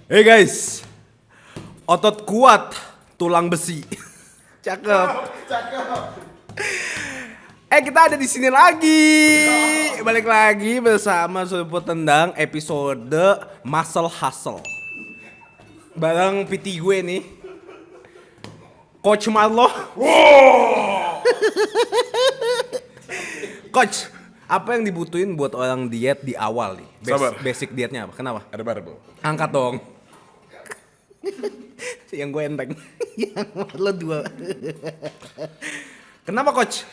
Hey guys, otot kuat, tulang besi. Cakep. Kita ada di sini lagi. Balik lagi bersama Sudut Tendang episode Muscle Hustle. Bareng PT gue nih, Coach Marlo. Coach, apa yang dibutuhin buat orang diet di awal nih? Sabar. Basic dietnya apa? Kenapa? Ada barbel. Angkat dong. Yang gue enteng. Yang lo dua. Kenapa coach?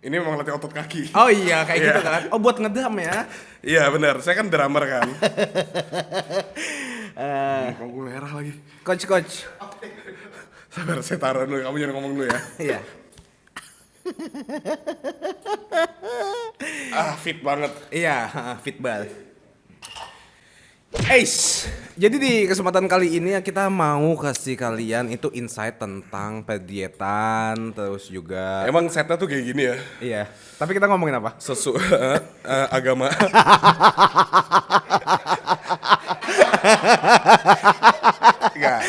Ini memang latih otot kaki. Oh iya kayak gitu Iya. kan. Oh buat ngedram ya. Iya benar, saya kan drummer kan. Kok gue merah lagi. Coach. Sabar, saya taruh dulu, kamu jangan ngomong dulu ya. Iya. Fit banget. Iya, fit banget. Jadi di kesempatan kali ini kita mau kasih kalian itu insight tentang pedietan, terus juga Emang setnya tuh kayak gini ya? iya. Tapi kita ngomongin apa? Agama. Enggak.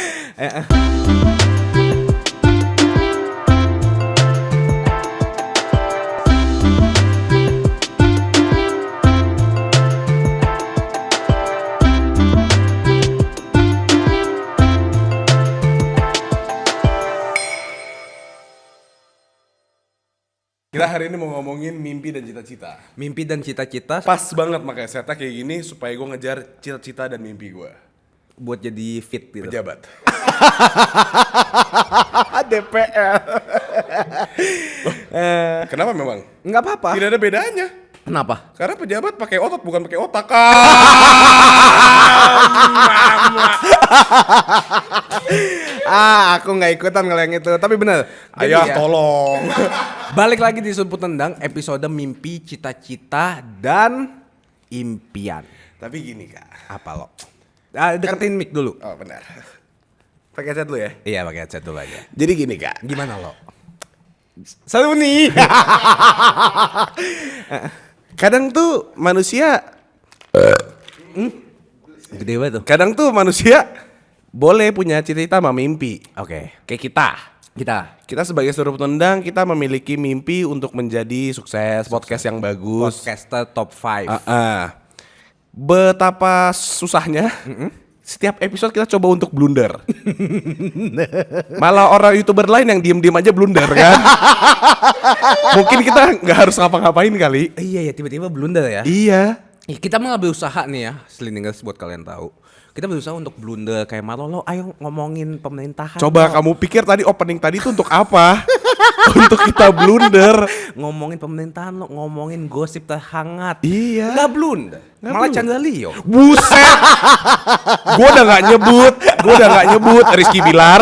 Kita hari ini mau ngomongin mimpi dan cita-cita. Mimpi dan cita-cita Pas banget makanya setnya kayak gini supaya gue ngejar cita-cita dan mimpi gue. buat jadi fit gitu. Pejabat. DPR. Kenapa memang? Nggak apa-apa. Tidak ada bedanya. Kenapa? Karena pejabat pakai otot bukan pakai otak. Aku nggak ikutan kalau yang itu. Tapi bener. Jadi Ayah ya, tolong. balik lagi di Sudut Tendang episode mimpi, cita-cita, dan impian. Tapi gini kak. Apa lo? Deketin mic dulu. Oh benar. Pakai headset dulu ya. Iya pakai headset dulu aja. Jadi gini kak. Gimana lo? Seru nih. Kadang tuh manusia. Gede banget tuh. Kadang tuh manusia boleh punya cita-cita sama mimpi. Oke. Kayak kita. Kita Sebagai sudut tendang kita memiliki mimpi untuk menjadi sukses, podcast yang bagus. podcaster top 5. Betapa susahnya. Setiap episode kita coba untuk blunder. Malah orang YouTuber lain yang diem-diem aja blunder kan. Mungkin kita nggak harus ngapa-ngapain kali. Iya ya tiba-tiba blunder ya. Iya. Kita malah berusaha nih ya, Slingers buat kalian tahu. Kita berusaha untuk blunder kayak Marlo, ayo ngomongin pemerintahan. Coba kamu pikir tadi opening tadi itu untuk apa? Untuk kita blunder. Ngomongin pemerintahan lo, ngomongin gosip terhangat. Iya. Nggak blunder. Nggak Malah blunder. Chandra Leo. Buset. Gue udah nggak nyebut Rizky Bilar.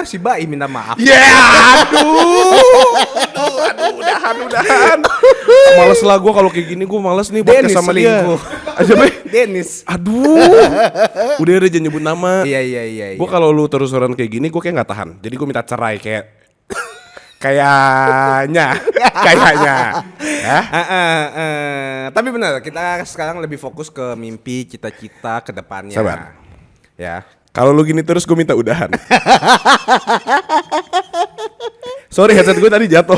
Si Bai minta maaf. Ya, udahan. Males lah gue kalau kayak gini, gue males nih podcast Dennis sama dia. selingkuh. Siapa? Dennis. Aduh. Udah jangan nyebut nama. Iya. Gue kalau lu terus-terusan kayak gini, gue kayak nggak tahan. Jadi gue minta cerai kayaknya. Ya? Tapi benar, kita sekarang lebih fokus ke mimpi, cita-cita ke depannya. Sabar. Ya. Kalau lu gini terus gue minta udahan. Sorry headset gue tadi jatuh.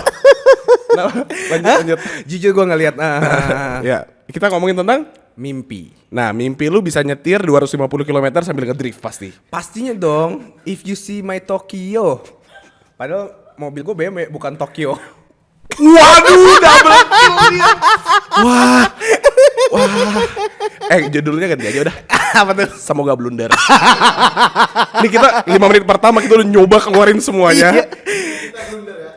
Nah, lanjut. Jujur gue ngeliat Ya, kita ngomongin tentang mimpi. nah, mimpi lu bisa nyetir 250 km sambil ngedrift pasti. Pastinya dong, if you see my Tokyo. Padahal mobil gue BMW bukan Tokyo. Waduh, double kill dia. Wah. Judulnya ganti aja udah. Apa tuh? Semoga blunder. Ini kita 5 menit pertama kita udah nyoba keluarin semuanya.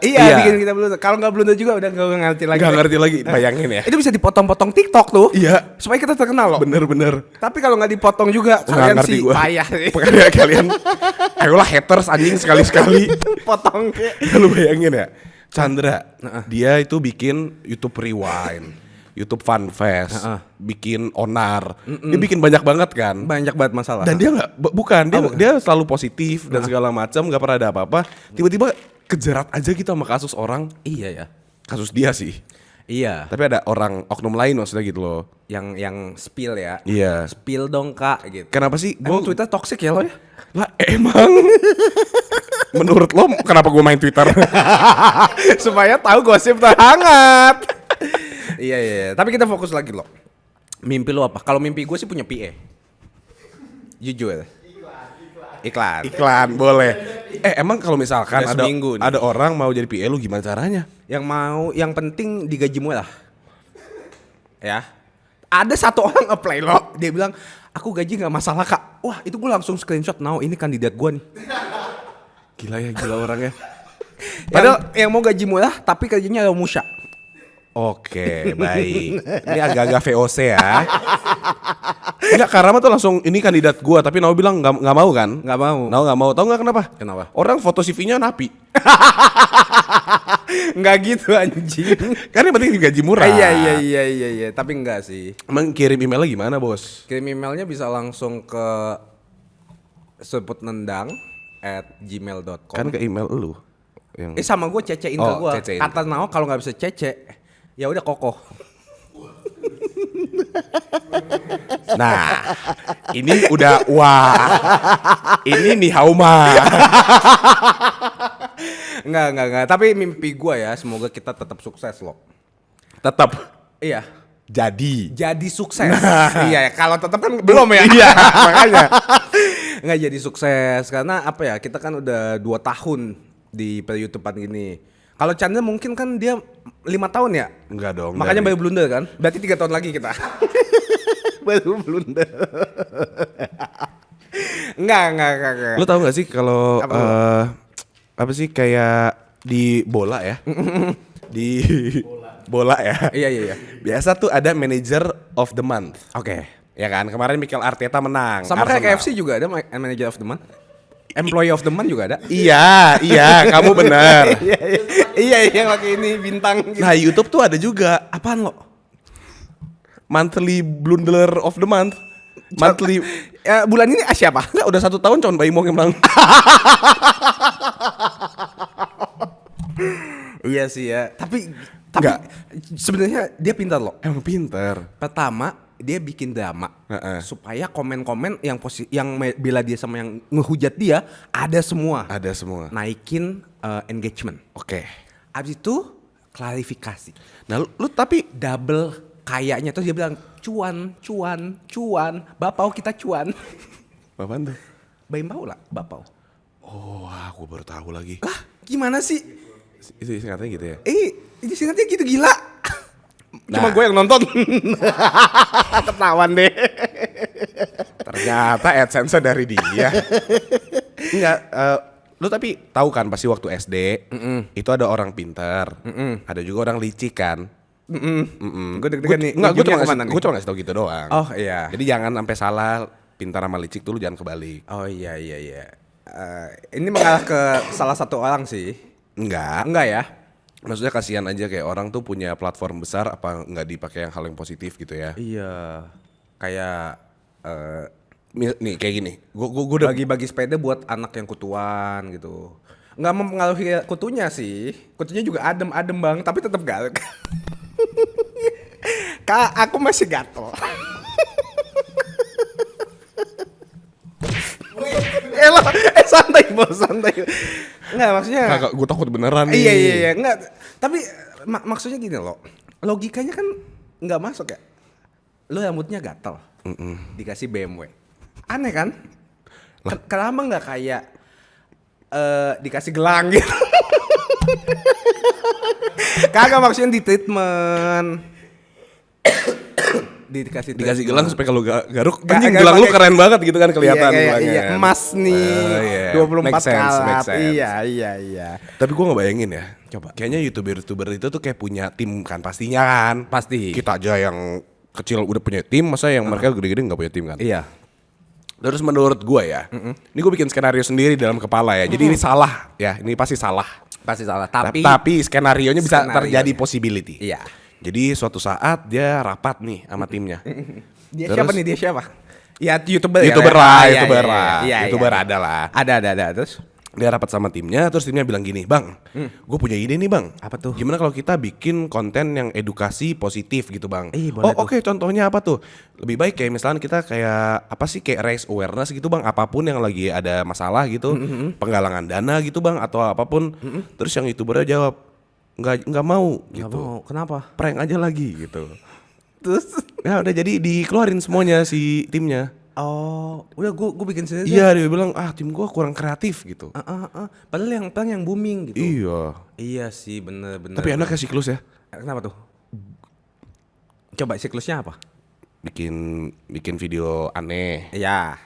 Iya, bikin kita blunder. Kalau nggak blunder juga udah nggak ngerti lagi. Gak ngerti lagi, bayangin ya. Itu bisa dipotong-potong TikTok tuh. Iya. Supaya kita terkenal loh. Bener. Tapi kalau nggak dipotong juga, Nggak kalian ngerti sih gua. payah sih. Pokoknya kalian, ayolah haters anjing sekali-sekali. Potong. Lu bayangin ya, Chandra, dia itu bikin YouTube Rewind, YouTube Fun Fest, bikin Onar, dia bikin banyak banget kan. Banyak banget masalah. Dan dia bukan. Dia selalu positif dan segala macam, nggak pernah ada apa-apa. Tiba-tiba kejerat aja kita sama kasus orang. iya ya. Kasus dia sih. Iya. Tapi ada orang oknum lain maksudnya gitu loh. Yang spill ya. Iya. Spill dong Kak gitu. Kenapa sih? Emang Twitter toxic ya lo ya? Lah emang. Menurut lo kenapa gue main Twitter? Supaya tahu gosip terhangat. Iya. Tapi kita fokus lagi lo. Mimpi lo apa? Kalau mimpi gue sih punya PA. Jujur. Iklan. Iklan boleh. Emang kalau misalkan Udah seminggu nih. ada orang mau jadi PA lu gimana caranya? Yang penting digaji murah. Ya. Ada satu orang apply lo, dia bilang, aku gaji nggak masalah Kak. Wah itu gue langsung screenshot, ini kandidat gue nih. Gila orangnya. Padahal yang mau gaji murah tapi kerjanya musya. Oke, baik. Ini agak-agak VOC ya. Enggak, Karama tuh langsung ini kandidat gua, tapi Nao bilang nggak mau kan? Nggak mau. Nao nggak mau. Tahu nggak kenapa? Kenapa? Orang foto CV-nya napi. Nggak gitu anjing. Kan yang penting digaji murah. Iya. Tapi enggak sih. Emang kirim emailnya gimana, Bos? Kirim emailnya bisa langsung ke sebutnendang@gmail.com. Kan ke email lu. Yang Sama gue cecein ke gue. cecein. Kata Nao kalau nggak bisa cece, ya udah kokoh. Nah, ini udah wah. Ini nih Hauma. Enggak. Tapi mimpi gue ya, semoga kita tetap sukses loh. Tetap Iya. jadi Sukses. Iya, kalau tetap kan belum ya. Iya, makanya. Nggak jadi sukses karena apa ya? Kita kan udah 2 tahun di per-YouTubean gini. Kalau Chandra mungkin kan dia 5 tahun ya? Enggak dong. Makanya baru blunder kan? Berarti 3 tahun lagi kita. Baru blunder. Enggak. Lu tahu nggak sih kalau apa sih kayak di bola ya? Di bola ya. Iya. Biasa tuh ada manager of the month. Oke. Ya kan? Kemarin Mikel Arteta menang. Sama kayak Arsenal. KFC juga ada manager of the month. Employee of the month juga ada. Iya, kamu bener. Iya, yang pakai ini bintang gitu. Nah, YouTube tuh ada juga Apaan lo? monthly blunder of the month. Monthly Bulan ini siapa? Enggak, udah 1 tahun Con Baimong yang menang. Iya sih ya. Tapi Enggak. sebenarnya dia pintar loh. Emang pinter. Pertama, dia bikin drama supaya komen-komen yang bela dia sama yang ngehujat dia ada semua. Ada semua. Naikin engagement. Oke. Abis itu klarifikasi. Nah, lu tapi Double kayaknya terus dia bilang cuan. Bapau kita cuan. apaan tuh? Baim bau lah, bapau. Oh, aku baru tahu lagi. Lah, gimana sih? Itu singkatnya gitu ya. Ini singkatnya gitu gila. Cuma Nah. gue yang nonton. Ketahuan deh. Ternyata AdSense dari dia. Enggak, lu tapi tahu kan pasti waktu SD itu ada orang pintar, ada juga orang licik kan. Gue deg-degan nih. Enggak, ujungnya gue cuma ngasih tau gitu doang. Oh iya. Jadi jangan sampai salah pintar sama licik tuh lu jangan kebalik. Oh iya. Ini mengarah ke salah satu orang sih. Enggak ya? Maksudnya kasihan aja kayak orang tuh punya platform besar apa nggak dipakai yang hal yang positif gitu ya. Iya. Kayak Nih kayak gini, gue udah bagi-bagi sepeda buat anak yang kutuan gitu. Nggak mempengaruhi kutunya sih. Kutunya juga adem bang, tapi tetap galak. Kak, aku masih gatel. Santai bos, santai. Nggak maksudnya. Kakak, gue takut beneran nih. Iya, nggak. Tapi maksudnya gini loh. Logikanya kan nggak masuk ya. Lo rambutnya gatel, dikasih BMW. Aneh kan? Kenapa nggak kayak dikasih gelang gitu? Kagak, maksudnya di treatment. Dikasih Gelang supaya kalau garuk, Nggak, anjing nggak gelang lu pakai- keren banget gitu kan kelihatan Iya, gelangnya. emas nih. Iya. 24 Make sense, make karat. sense. Iya. Tapi gue ngebayangin ya. Coba. Kayaknya YouTuber itu tuh kayak punya tim kan pastinya kan. Pasti. Kita aja yang kecil udah punya tim, masa yang mereka gede-gede nggak punya tim kan? Iya. Terus menurut gue ya, ini gue bikin skenario sendiri dalam kepala ya. Jadi ini salah ya, ini pasti salah. Pasti salah. Tapi skenario-nya bisa Skenario-nya. terjadi possibility. Iya. Jadi suatu saat dia rapat nih sama timnya. Dia Terus? siapa nih? Dia siapa? Ya YouTuber ya. YouTuber Iya, lah, iya, YouTuber iya, lah. iya, YouTuber iya. ada lah. Ada. Terus? Dia rapat sama timnya, terus timnya bilang gini, "Bang, gue punya ide nih bang. Apa tuh? Gimana kalau kita bikin konten yang edukasi positif gitu bang?" Boleh Oh oke, contohnya apa tuh? Lebih baik kayak misalnya kita kayak apa sih, kayak raise awareness gitu bang. Apapun yang lagi ada masalah gitu, penggalangan dana gitu bang, atau apapun. Terus yang youtubernya jawab, nggak mau Nggak gitu. mau. Kenapa? Prank aja lagi gitu. Terus? Ya udah, jadi dikeluarin semuanya si timnya. Oh, udah gue bikin sendiri. Iya, dia bilang tim gua kurang kreatif gitu. Padahal yang booming gitu. Iya. Iya sih, bener. Tapi enak ya siklus ya. Kenapa tuh? Coba siklusnya apa? Bikin video aneh, Iya.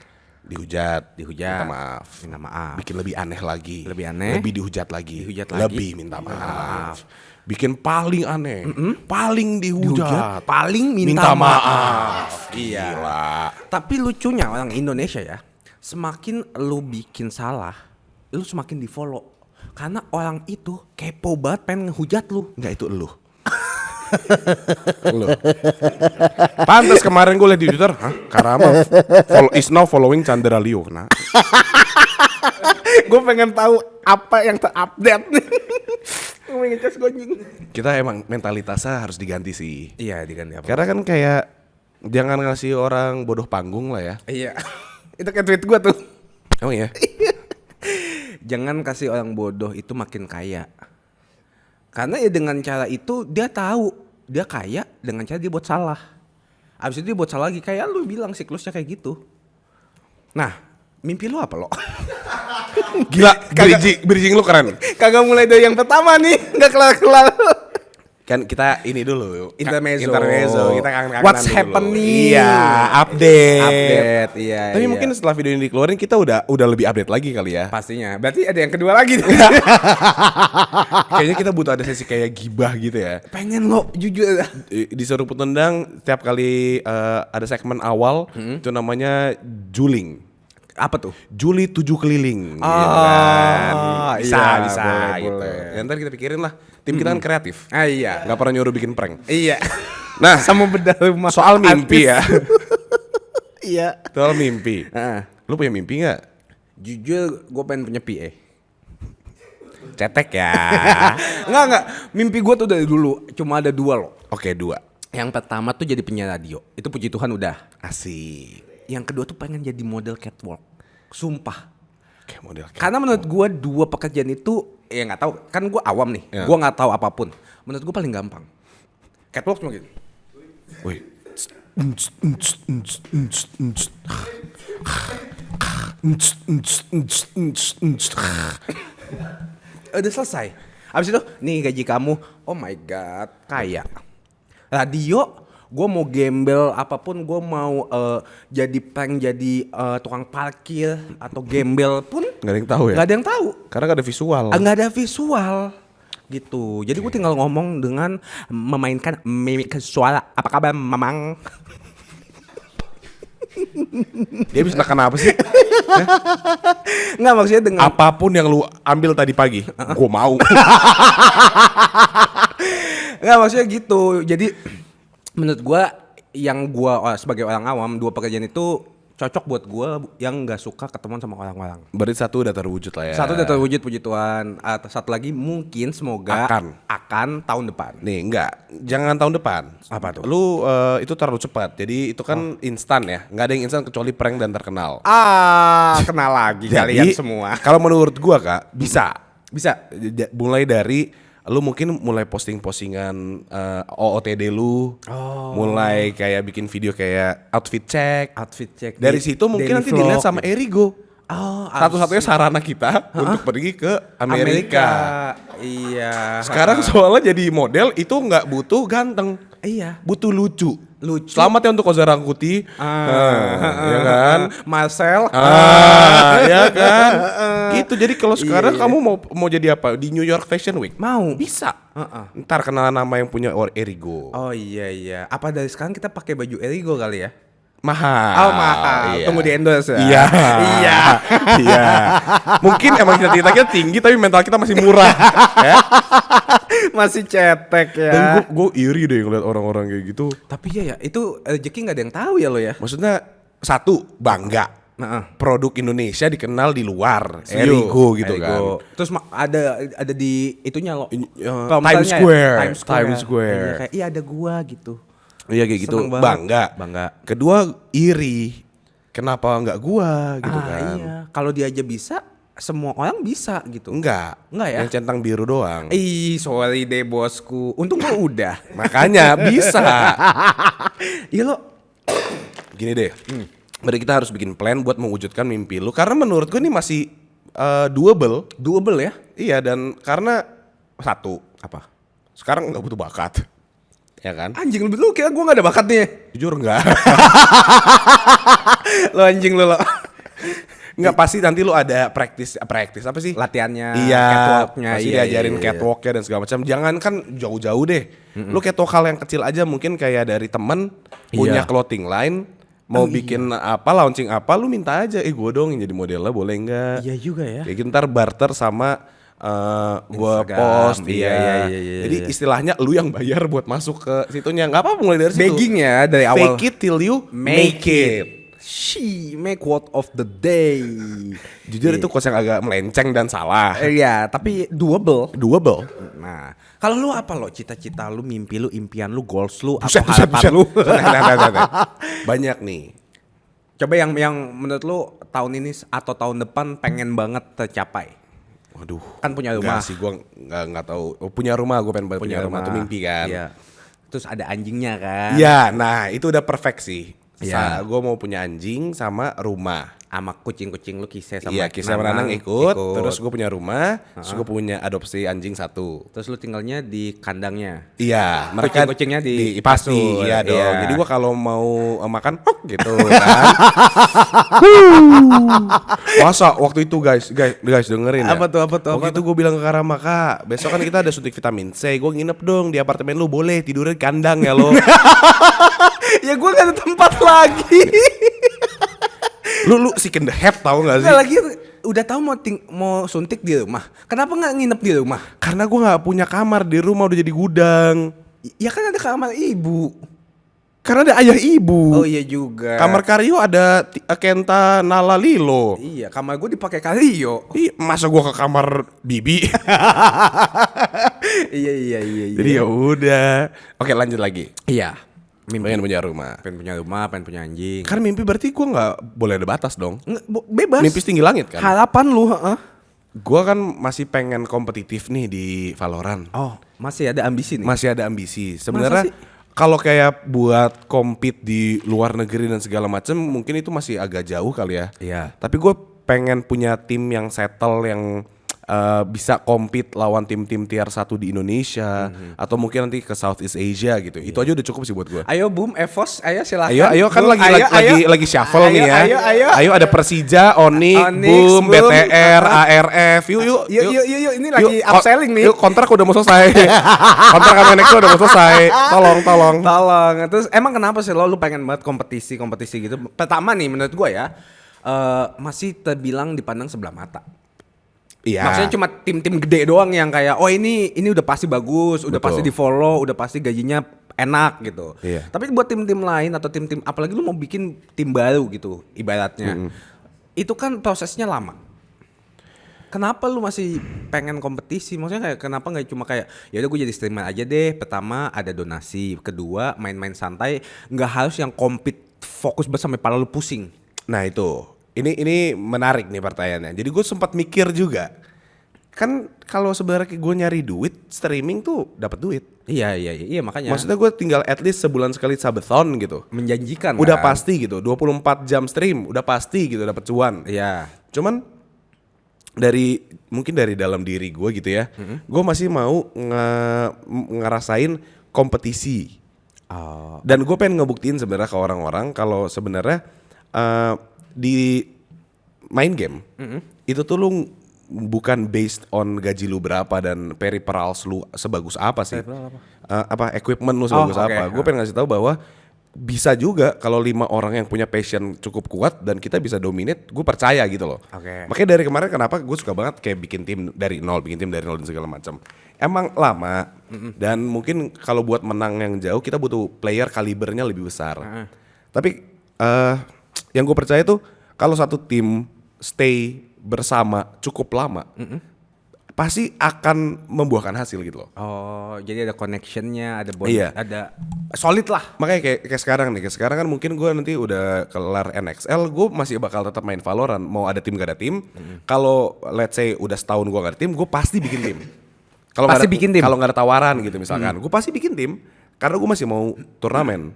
dihujat, Dihujat. minta maaf. Bikin lebih aneh lagi. Lebih aneh. Lebih dihujat lagi. Dihujat lagi. Lebih minta maaf. Bikin paling aneh. Paling dihujat. Paling minta maaf. Iya. Gila. Tapi lucunya orang Indonesia ya, semakin lu bikin salah, lu semakin di follow. Karena orang itu kepo banget pengen ngehujat lu. Enggak, itu elu. Lu. Pantes kemarin gue liat di Twitter, Karama is now following Chandra Leo. Nah, Gue pengen tahu apa yang terupdate nih. Gue pengen cas gonjing. kita emang mentalitasnya harus diganti sih. Iya, diganti apa? Karena kan kayak jangan ngasih orang bodoh panggung lah ya. Iya. Itu kayak tweet gue tuh. Oh iya. Jangan kasih orang bodoh itu makin kaya. Karena ya dengan cara itu dia tahu dia kaya dengan cara dia buat salah. Abis itu dia buat salah lagi, kayak lu bilang siklusnya kayak gitu. Nah, mimpi lu apa lo? Gila, bridging lu keren. Kagak mulai dari yang pertama nih, nggak kelar-kelar. Kan kita ini dulu Intermezzo. Kita kangen-kangenan What's dulu. happening? Iya, update. Iya. Tapi iya. mungkin setelah video ini dikeluarin kita udah lebih update lagi kali ya. Pastinya. Berarti ada yang kedua lagi. Kayaknya kita butuh ada sesi kayak gibah gitu ya. Pengen lo jujur. Di Seruput Tendang tiap kali ada segmen awal itu namanya juling. Apa tuh? Juli 7 keliling. Ah, gitu kan. Bisa, iya, bisa boleh, gitu. boleh. Ya, ntar kita pikirin lah. Tim kita kan kreatif. Iya. Gak pernah nyuruh bikin prank. Iya. Nah, Sama bedah rumah. soal mimpi ya. Iya. Soal mimpi. Heeh. Lu punya mimpi gak? Jujur gue pengen punya PA. Cetek ya. Enggak. Mimpi gue tuh dari dulu cuma ada 2 loh. Oke, 2. Yang pertama tuh jadi penyiar radio. Itu puji Tuhan udah. Asik. Yang kedua tuh pengen jadi model catwalk. Sumpah. Kayak model kayak. Karena menurut gue 2 pekerjaan itu ya nggak tahu. Kan gue awam nih. Ya. Gue nggak tahu apapun. Menurut gue paling gampang. Catwalk cuma gitu. Wih. Udah selesai. Abis itu nih gaji kamu. Oh my god, kaya. Radio, gue mau gembel apapun, gue mau jadi prank, jadi tukang parkir atau gembel pun Gak ada yang tahu ya? nggak ada yang tahu. Karena gak ada visual. Nggak ada visual gitu. Jadi gue tinggal ngomong dengan memainkan mimik suara. Apa kabar, Mamang? Dia bisa tekan apa sih? Nggak, maksudnya dengan Apapun yang lu ambil tadi pagi, gue mau. nggak, maksudnya gitu. Jadi menurut gue yang gue sebagai orang awam, 2 pekerjaan itu cocok buat gue yang nggak suka ketemuan sama orang-orang. Berarti 1 udah terwujud lah ya. 1 udah terwujud, puji Tuhan. 1 lagi mungkin semoga akan tahun depan. Nih enggak, jangan tahun depan. Apa tuh? Lu itu terlalu cepat. Jadi itu kan instan ya. Nggak ada yang instan kecuali prank dan terkenal. Kenal lagi kalian semua. Kalau menurut gua Kak, bisa. Bisa. Mulai dari lu mungkin mulai posting-postingan OOTD lu. Mulai kayak bikin video kayak outfit check. Dari situ mungkin nanti dilihat sama Erigo. Satu-satunya sarana kita untuk pergi ke Amerika. Iya. Sekarang soalnya jadi model itu nggak butuh ganteng. Iya. Butuh lucu. Lucu. Selamat ya untuk Koza Rangkuti. Ya kan? Marcel. Ya kan? Gitu. Jadi kalau sekarang kamu mau jadi apa? Di New York Fashion Week? Mau. Bisa. Ntar kenalan nama yang punya Erigo. Oh iya. Apa dari sekarang kita pakai baju Erigo kali ya? Mahal. Oh mahal. Iya. Tunggu di endorse ya. Iya. Iya. Mungkin emang kita tinggi tapi mental kita masih murah. Ya. Masih cetek ya. Dan gue iri deh ngeliat orang-orang kayak gitu. Tapi ya itu rezeki nggak ada yang tahu ya lo ya. Maksudnya 1 bangga. produk Indonesia dikenal di luar, Erigo gitu kan. Terus ada di itunya loh. Times Square. Iya, kayak iya ada gua gitu. Iya kayak gitu. Bangga. Kedua iri. Kenapa nggak gua gitu kan? Iya. Kalau dia aja bisa, semua orang bisa gitu. Enggak ya? Yang centang biru doang. Sorry deh bosku. Untung gua udah. Makanya bisa. Iya lo. Gini deh. Berarti kita harus bikin plan buat mewujudkan mimpi lu. Karena menurut gue ini masih doable. Doable ya? Iya, dan karena satu. Apa? Sekarang gak butuh bakat. Ya kan? Anjing lu kira gue gak ada bakatnya? Jujur enggak. Lo anjing lo. Enggak, pasti nanti lu ada practice apa sih? Latihannya, iya, catwalknya. Pasti diajarin catwalknya dan segala macam. Jangan kan jauh-jauh deh. Lu catwalk hal yang kecil aja, mungkin kayak dari temen punya clothing line, mau bikin apa, launching apa, lu minta aja, gue dong yang jadi modelnya, boleh nggak? Iya juga ya. Kayak gitu, ntar barter sama gue post. Iya. Jadi istilahnya lu yang bayar buat masuk ke situnya. Nggak apa-apa mulai dari situ. Begging ya dari awal. Fake it till you make it. Make quote of the day. Jujur itu quotes yang agak melenceng dan salah. Iya, tapi doable. Nah, kalau lu apa lo? Cita-cita lu, mimpi lu, impian lu, goals lu, buset, atau harapan lu? Banyak nih. Coba yang menurut lu tahun ini atau tahun depan pengen banget tercapai. Waduh. Kan punya rumah. Enggak sih, gua enggak tahu. Punya rumah, gua pengen punya rumah. Itu mimpi kan. Iya. Terus ada anjingnya kan. Iya, nah itu udah perfect sih. Iya. Gue mau punya anjing sama rumah. Sama kucing-kucing lu Kisah sama Iya, Kisah sama Nanang ikut. Terus gue punya rumah. Terus gue punya adopsi anjing 1. Terus lu tinggalnya di kandangnya. Iya, mereka kucing-kucingnya di pasti. Iya dong. Iya. Jadi gue kalau mau makan gitu kan. Masa waktu itu guys dengerin ya. Apa tuh? Waktu itu gue bilang ke Karama, Kak, besok kan kita ada suntik vitamin C. Gue nginep dong di apartemen lu, boleh tidurnya di kandang ya lo. Ya gue gak ada tempat lagi. Lu sick in the head tau gak sih? Nggak lagi udah tahu mau suntik di rumah. Kenapa nggak nginep di rumah? Karena gue nggak punya kamar di rumah, udah jadi gudang. Ya kan ada kamar ibu. Karena ada ayah ibu. Oh iya juga. Kamar Karyo ada Kenta Nala Lilo. Iya, kamar gue dipakai Karyo. Masa gue ke kamar Bibi? Iya. Jadi ya udah. Oke, lanjut lagi. Iya. Pengen punya rumah. Pengen punya anjing. Karena mimpi berarti gue nggak boleh ada batas dong. Bebas. Mimpi setinggi langit kan. Harapan lu, Gue kan masih pengen kompetitif nih di Valorant. Oh, masih ada ambisi nih. Masih ada ambisi. Sebenarnya kalau kayak buat compete di luar negeri dan segala macam, mungkin itu masih agak jauh kali ya. Iya. Tapi gue pengen punya tim yang settle, yang bisa compete lawan tim-tim tier 1 di Indonesia, atau mungkin nanti ke Southeast Asia gitu. Itu aja udah cukup sih buat gue. Ayo Boom, Evos, ayo silakan. Ayo kan Boom, lagi shuffle nih ya. Ayo ada Persija, Onyx, Boom, BTR, ARF. Yuk. Ini lagi upselling nih. Yuk, kontrak udah mau selesai. Kontrak sama Next udah mau selesai. Tolong. Terus emang kenapa sih lu pengen banget kompetisi gitu? Pertama nih menurut gue ya, masih terbilang dipandang sebelah mata. Iya. Maksudnya cuma tim-tim gede doang yang kayak ini udah pasti bagus, udah pasti di follow, udah pasti gajinya enak gitu. Iya. Tapi buat tim-tim lain atau tim-tim apalagi lu mau bikin tim baru gitu ibaratnya. Itu kan prosesnya lama. Kenapa lu masih pengen kompetisi? Maksudnya kayak kenapa nggak cuma kayak ya udah gue jadi streamer aja deh. Pertama ada donasi, kedua main-main santai, nggak harus yang compete fokus banget sampai kepala lu pusing. Nah itu. Ini menarik nih pertanyaannya. Jadi gue sempat mikir juga. Kan kalau sebenarnya gue nyari duit, streaming tuh dapat duit. Iya makanya. Maksudnya gue tinggal at least sebulan sekali subathon gitu. Menjanjikan udah kan? Pasti gitu. 24 jam stream udah pasti gitu dapat cuan. Iya. Cuman mungkin dari dalam diri gue gitu ya. Gue masih mau ngerasain kompetisi. Dan gue pengen ngebuktiin sebenarnya ke orang-orang kalau sebenarnya di main game itu tuh lu bukan based on gaji lu berapa dan peripherals lu sebagus apa sih, equipment lu sebagus apa. Gue pengen ngasih tahu bahwa bisa juga kalau 5 orang yang punya passion cukup kuat dan kita bisa dominate. Gue percaya gitu loh. Makanya dari kemarin kenapa gue suka banget kayak bikin tim dari nol dan segala macam. Emang lama dan mungkin kalau buat menang yang jauh kita butuh player kalibernya lebih besar. Tapi yang gue percaya tuh kalau satu tim stay bersama cukup lama, pasti akan membuahkan hasil gitu loh. Oh, jadi ada connectionnya, ada bond, Iya. ada solid lah. Makanya kayak sekarang nih, kayak sekarang kan mungkin gue nanti udah kelar NXL, gue masih bakal tetap main Valorant, mau ada tim gak ada tim. Kalau let's say udah setahun gue gak ada tim, gue pasti bikin tim. Kalau Pasti bikin tim? Kalau nggak ada tawaran gitu misalkan, gue pasti bikin tim karena gue masih mau turnamen.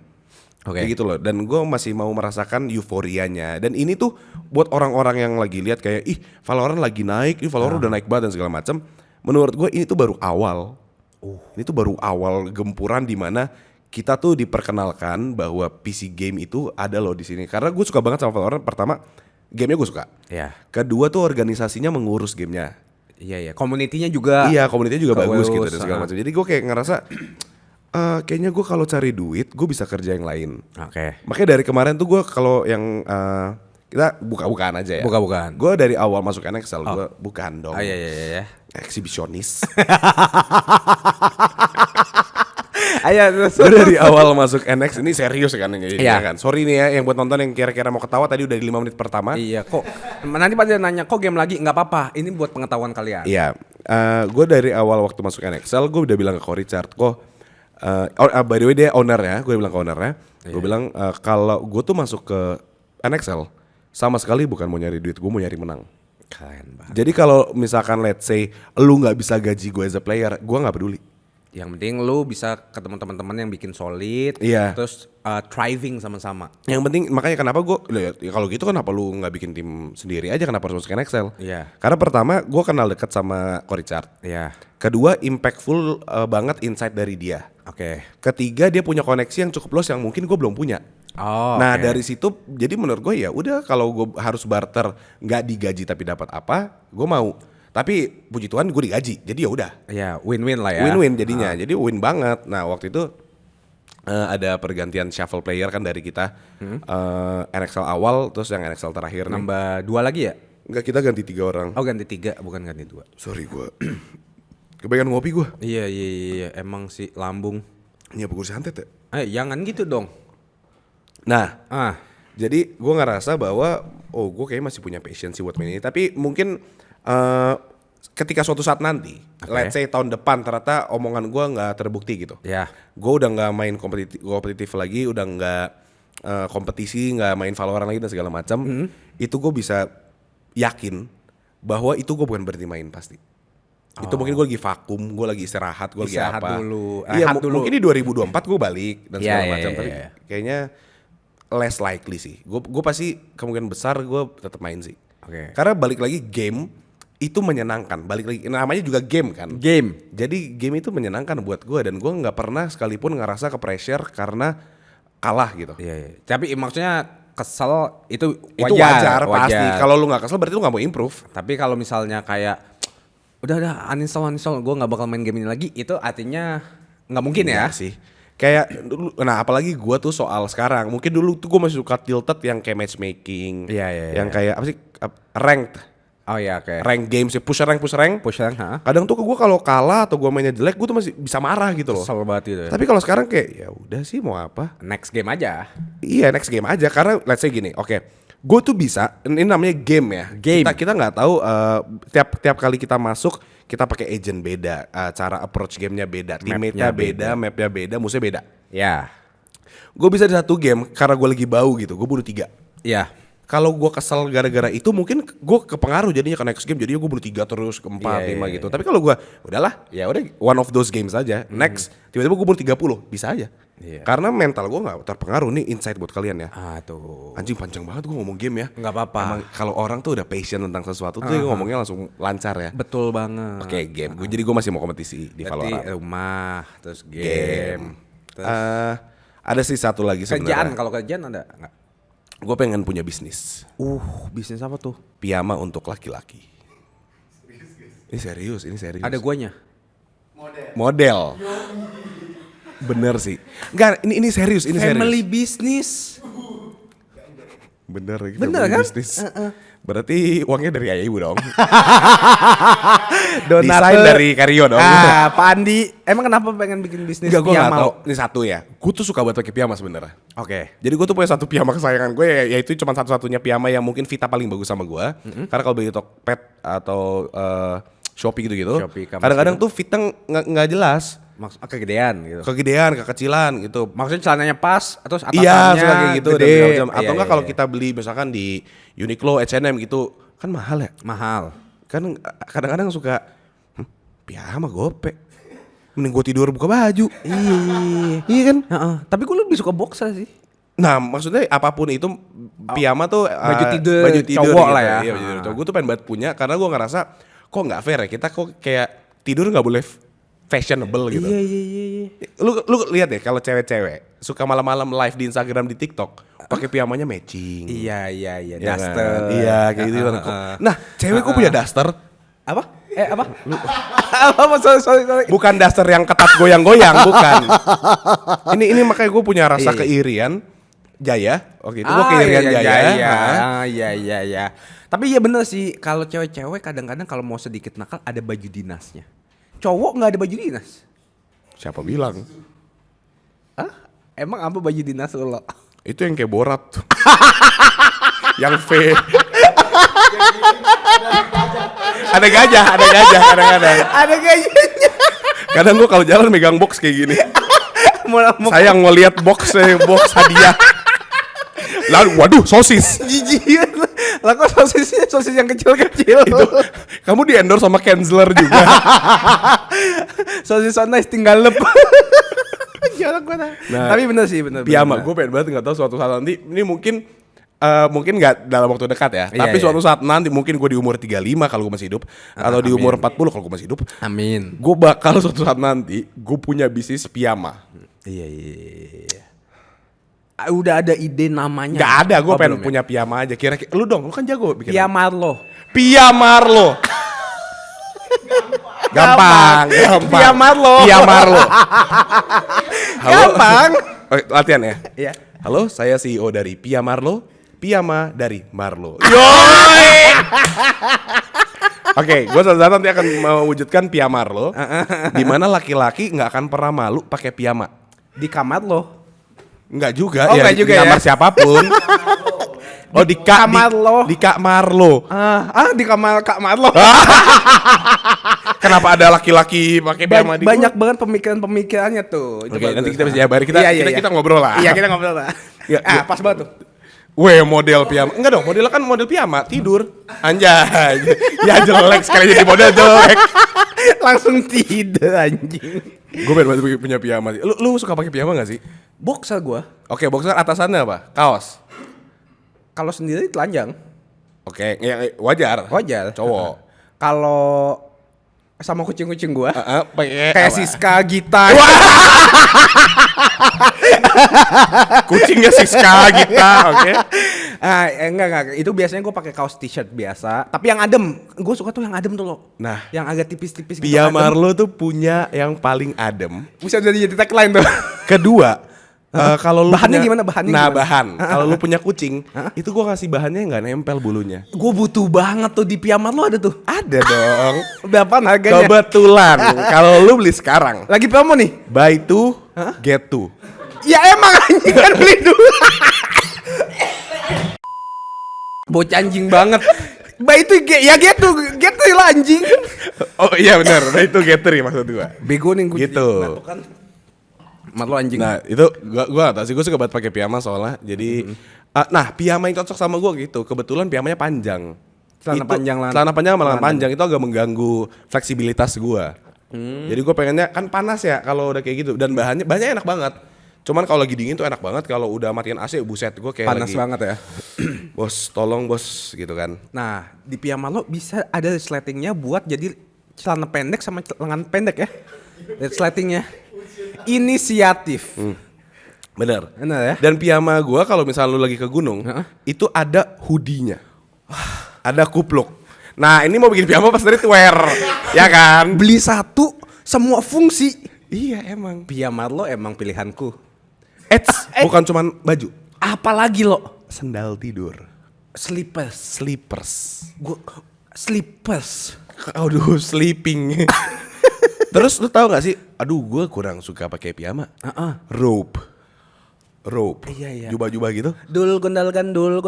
Oke. Kayak gitu loh. Dan gue masih mau merasakan euforianya. Dan ini tuh buat orang-orang yang lagi lihat kayak ih Valorant lagi naik, ih Valorant udah naik banget dan segala macam. Menurut gue ini tuh baru awal. Ini tuh baru awal gempuran di mana kita tuh diperkenalkan bahwa PC game itu ada loh di sini. Karena gue suka banget sama Valorant. Pertama, gamenya gue suka. Iya. Kedua tuh organisasinya mengurus gamenya. Iya, komunitinya juga. Iya, komunitasnya juga bagus gitu dan Lulus, segala macam. Jadi gue kayak ngerasa kayaknya gue kalau cari duit gue bisa kerja yang lain. Oke. Makanya dari kemarin tuh gue kalau yang kita buka-bukaan aja ya. Buka-bukaan. Gue dari awal masuk NXL gue bukan dong. Oh iya. Eksibisionis. Ayo terus. Gue dari awal masuk NX ini serius kan ini Iya. kan. Sorry nih ya yang buat nonton yang kira-kira mau ketawa tadi udah di 5 menit pertama. Iya kok. Nanti pada nanya kok game lagi nggak apa-apa. Ini buat pengetahuan kalian. Iya, gue dari awal waktu masuk NXL gue udah bilang ke Richard kok, by the way dia owner ya, gue bilang ke ownernya, gue bilang kalau gue tuh masuk ke NXL sama sekali bukan mau nyari duit, gue mau nyari menang. Keren banget. Jadi kalau misalkan let's say lu nggak bisa gaji gue as a player, gue nggak peduli. Yang penting lu bisa ketemu teman-teman yang bikin solid. Iya. Terus thriving sama-sama. Yang penting makanya kenapa gue, ya kalau gitu kenapa lu nggak bikin tim sendiri aja, kenapa harus masuk NXL? Iya. Karena pertama gue kenal dekat sama Ko Richard. Iya. Kedua impactful banget insight dari dia. Oke. Ketiga dia punya koneksi yang cukup luas yang mungkin gue belum punya. Oh. Nah oke. dari situ jadi menurut gue ya udah kalau gue harus barter nggak digaji tapi dapat apa, gue mau. Tapi puji Tuhan gue digaji, jadi ya udah. Ya win-win lah ya. Win-win jadinya, jadi win banget. Nah waktu itu ada pergantian shuffle player kan dari kita NXL awal, terus yang NXL terakhir nih. Nambah 2 lagi ya? Enggak, kita ganti 3 orang. Oh ganti 3 bukan ganti 2. Sorry gue, kebanyakan ngopi gue. Iya. Emang sih lambung. Ini apa kursi santet ya? Jangan gitu dong. Nah, Jadi gue ngerasa bahwa gue kayaknya masih punya passion sih buat main ini. Tapi mungkin ketika suatu saat nanti, let's say tahun depan ternyata omongan gue nggak terbukti gitu. ya. Gue udah nggak main kompetitif lagi, udah nggak kompetisi, nggak main Valorant lagi dan segala macam. Itu gue bisa yakin bahwa itu gue bukan berhenti main pasti. Itu mungkin gue lagi vakum, gue lagi istirahat, gue lagi Istirahat apa. dulu, Iya, rehat dulu. mungkin di 2024 gue balik dan segala Iya, macam. iya, Tapi iya. kayaknya less likely sih. Gue pasti kemungkinan besar gue tetap main sih. Oke. Karena balik lagi game itu menyenangkan. Balik lagi namanya juga game kan. Game. Jadi game itu menyenangkan buat gue dan gue nggak pernah sekalipun ngerasa ke pressure karena kalah gitu. Iya. Tapi maksudnya kesel itu Itu wajar pasti. Kalau lu nggak kesel berarti lu nggak mau improve. Tapi kalau misalnya kayak udah uninstall gue nggak bakal main game ini lagi, itu artinya nggak mungkin ya. Iya sih. Kayak dulu, nah apalagi gue tuh soal sekarang. Mungkin dulu tuh gue masih suka tilted yang kayak matchmaking. Iya. Yang kayak apa sih ranked. Oh iya oke. Rank games ya, push rank. Push rank, Kadang tuh gue kalau kalah atau gue mainnya jelek, gue tuh masih bisa marah gitu loh. Kesel banget itu ya. Tapi kalau sekarang kayak ya udah sih mau apa? Next game aja. Iya next game aja karena let's say gini, oke. Gue tuh bisa, ini namanya game ya. Game. Kita nggak tahu tiap kali kita masuk kita pakai agent beda, cara approach gamenya beda, teammate-nya beda, mapnya beda, musuhnya beda. Ya. Gue bisa di satu game karena gue lagi bau gitu, gue bunuh 3. Iya. Kalau gue kesel gara-gara itu mungkin gue kepengaruh jadinya ke next game, jadinya gue bunuh 3 terus, ke 4, 5 gitu. Tapi kalau gue udahlah, ya udah one of those games aja. Next, tiba-tiba gue bunuh 30, bisa aja. Iya. Karena mental gue nggak terpengaruh nih, insight buat kalian ya. Tuh. Anjing panjang banget gue ngomong game ya. Nggak apa-apa. Emang kalau orang tuh udah passion tentang sesuatu tuh dia ngomongnya langsung lancar ya. Betul banget. Oke, game. Jadi gue masih mau kompetisi di Berarti Valorant. rumah, terus game. Terus Ada sih satu lagi kerjaan, sebenarnya. kalau kerjaan ada nggak? Gue pengen punya bisnis. Bisnis apa tuh? Piyama untuk laki-laki. Ini serius. Ada guanya. Model. Bener sih. Enggak, ini serius, ini Family serius. business. Bener, kita Bener beli kan? bisnis. Berarti uangnya dari ayah ibu dong. Donatur. Desain dari Karyo dong. Pak Andi, emang kenapa pengen bikin bisnis Enggak, gue gak piyama tau. lo? Ini satu ya. Gue tuh suka banget pakai piyama sebenarnya. Oke. Jadi gue tuh punya satu piyama kesayangan gue, yaitu cuma satu-satunya piyama yang mungkin Vita paling bagus sama gue. Karena kalau beli Tokped atau Shopee gitu-gitu, Shopee, Kamas kadang-kadang gitu. tuh Vita nggak jelas. Kegedean gitu. Kegedean, kekecilan gitu. Maksudnya celananya pas, terus atasannya Iya, suka kayak gitu dan gede. segala macam. Atau Iya, enggak iya, kalau iya. kita beli misalkan di Uniqlo, H&M gitu, kan mahal ya. Mahal. Kan kadang-kadang suka piyama gope. Mending gue tidur buka baju. Iya kan? Heeh. Tapi gue lebih suka boxer sih. Nah, maksudnya apapun itu piyama tuh Baju tidur cowok lah ya. Iya, baju tidur cowok. Gue tuh pengen banget punya karena gue ngerasa kok nggak fair ya. Kita kok kayak tidur nggak boleh fashionable gitu. Iya. Lu lihat deh kalau cewek-cewek suka malam-malam live di Instagram, di TikTok, pakai piyamanya matching. Iya. Ya Duster. kan? Iya, kayak gitu kan. Nah, cewek kok punya duster? Apa? Apa? Apa? Sorry. Bukan duster yang ketat goyang-goyang, bukan. Ini makanya gue punya rasa keirian Jaya. Oke, itu gue keirian Jaya. Iya. Tapi iya bener sih, kalau cewek-cewek kadang-kadang kalau mau sedikit nakal ada baju dinasnya. Cowok nggak ada baju dinas. Siapa bilang? Hah? Emang apa baju dinas lo? Itu yang kayak Borat tuh. Yang V. Ada gajah kadang-kadang. Ada gayanya. Kadang gue kalau jalan megang box kayak gini. mau Sayang mau lihat box hadiah. Lalu waduh sosis. jijik. Lah kok sosis yang kecil-kecil. Itu kamu di endorse sama Kenzler juga. Sosis so nice tinggal lep. Jalan gue nah. Tapi bener sih, bener. Piyama, gue pengen banget nggak tahu suatu saat nanti. Ini mungkin nggak dalam waktu dekat ya. Iya, Tapi iya. suatu saat nanti mungkin gue di umur 35 kalau gue masih hidup. Atau di umur 40 kalau gue masih hidup. Amin. Gue bakal suatu saat nanti gue punya bisnis piyama. Iya. Udah ada ide namanya? Gak ada, gue pengen belum ya? punya piyama aja. Kira-kira lu dong, lu kan jago bikin. Pia Marlo. Pia Marlo. Gampang. Pia Marlo. Pia Marlo. Halo. Gampang. Oke, latihan ya. Iya. Halo, saya CEO dari Pia Marlo. Piyama dari Marlo. Oke, gue suatu saat nanti akan mewujudkan Pia Marlo. Di mana laki-laki nggak akan pernah malu pakai piyama. Di kamar lo. Enggak juga, Oh, enggak di juga kamar ya? siapapun. Oh, di kamar lo. Di kamar lo. Di kamar Kak Marlo. Kenapa ada laki-laki pakai piyama di Banyak banget pemikiran-pemikirannya tuh. Oke, nanti kita bisa jabarin. Kita ngobrol lah. Iya, kita ngobrol lah. Ya, Pas banget tuh. Weh, model piyama. Enggak dong, modelnya kan model piyama, tidur. Anjay. Ya jelek sekali jadi model jelek. Langsung tidur anjing. Gue pengen banget punya piyama sih. Lu suka pakai piyama gak sih? Boxer gua. Oke, boxer atasannya apa? Kaos. Kalau sendiri telanjang. Oke, ya, wajar. Wajar. Cowok. Kalau sama kucing-kucing gua Pakai kayak apa? Siska Gita. Kucingnya Siska Gita, oke. Enggak. Itu biasanya gue pakai kaos t-shirt biasa. Tapi yang adem, gue suka tuh yang adem tuh lo. Nah, yang agak tipis-tipis. Pia adem. Marlo tuh punya yang paling adem. Bisa jadi tagline tuh. Kedua, kalau lu Bahannya punya- gimana? Bahannya nah, gimana? bahan. Kalau lu punya kucing, itu gua kasih bahannya nggak nempel bulunya. Gue butuh banget tuh di Pia Marlo ada tuh. Ada dong. Berapaan harganya? Kebetulan kalau lu beli sekarang, Lagi promo nih. buy two, get two. Ya emang anjing kan beli dulu. Bocah anjing banget. Itu gitu lah anjing. Oh iya benar, buy two get three maksud gua. Bego nih gue. Gitu. Nah, tuh kan. Marlo anjing. Nah itu gua gak tau sih, gua suka banget pakai piyama soalnya. Jadi, nah piyama yang cocok sama gua gitu. Kebetulan piyamanya panjang. Celana panjang lah. Celana panjang sama lengan panjang itu agak mengganggu fleksibilitas gua. Jadi gua pengennya kan panas ya kalau udah kayak gitu, dan bahannya enak banget. Cuman kalau lagi dingin tuh enak banget, kalau udah matiin AC buset gua kayak Panas lagi, banget ya. Bos tolong bos gitu kan. Nah, di Pia Marlo bisa ada resletingnya buat jadi celana pendek sama lengan pendek ya. Resletingnya. Inisiatif. Bener. Benar ya? Dan piyama gua kalau misalnya lu lagi ke gunung, itu ada hoodie-nya. Ada kupluk. Nah, ini mau bikin piyama pas streetwear. Ya kan? Beli satu semua fungsi. Iya, emang. Pia Marlo emang pilihanku. Bukan cuman baju. Apalagi lo? sendal tidur. Slippers. Gue slippers. Aduh, sleeping. Terus lu tahu gak sih? Aduh, gue kurang suka pakai piyama. Robe. Iya. Jubah-jubah gitu. Dul gondal gandul.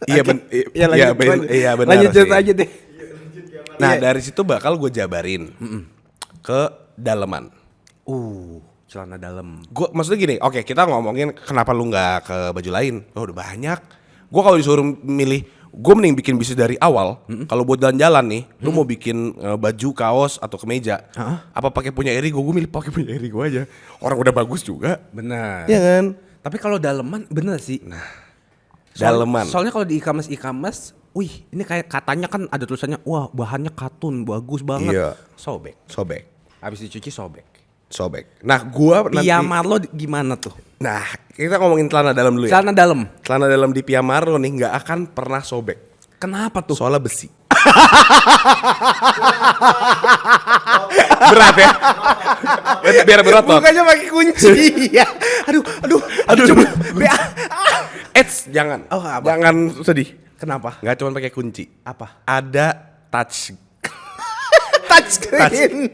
Iya benar. Lanjut cerita aja deh. Nah, dari situ bakal gue jabarin ke daleman. Celana dalam. Gue maksudnya gini, oke, kita ngomongin kenapa lu nggak ke baju lain? Oh, udah banyak. Gue kalau disuruh milih, gue mending bikin bisnis dari awal. Kalau buat jalan-jalan nih, lu mau bikin baju, kaos atau kemeja, apa pakai punya Erigo? Gue milih pakai punya Erigo aja. Orang udah bagus juga. Benar. Iya kan? Tapi kalau daleman bener sih. Nah, daleman. Soalnya kalau di e-commerce, wih, ini kayak katanya kan ada tulisannya, wah bahannya katun, bagus banget. Iya. Sobek. Habis dicuci sobek. Nah, gua nanti. Piamarlo gimana tuh? Nah, kita ngomongin celana dalam dulu ya. Celana dalam. Celana dalam di Piamarlo nih nggak akan pernah sobek. Kenapa tuh? Soalnya besi. Berat ya? Biar berat loh. Bukannya pakai kunci. Ya. Aduh. Coba. Jangan. Oh, apa? Jangan sedih. Kenapa? Nggak cuma pakai kunci. Apa? Ada touch Touchscreen.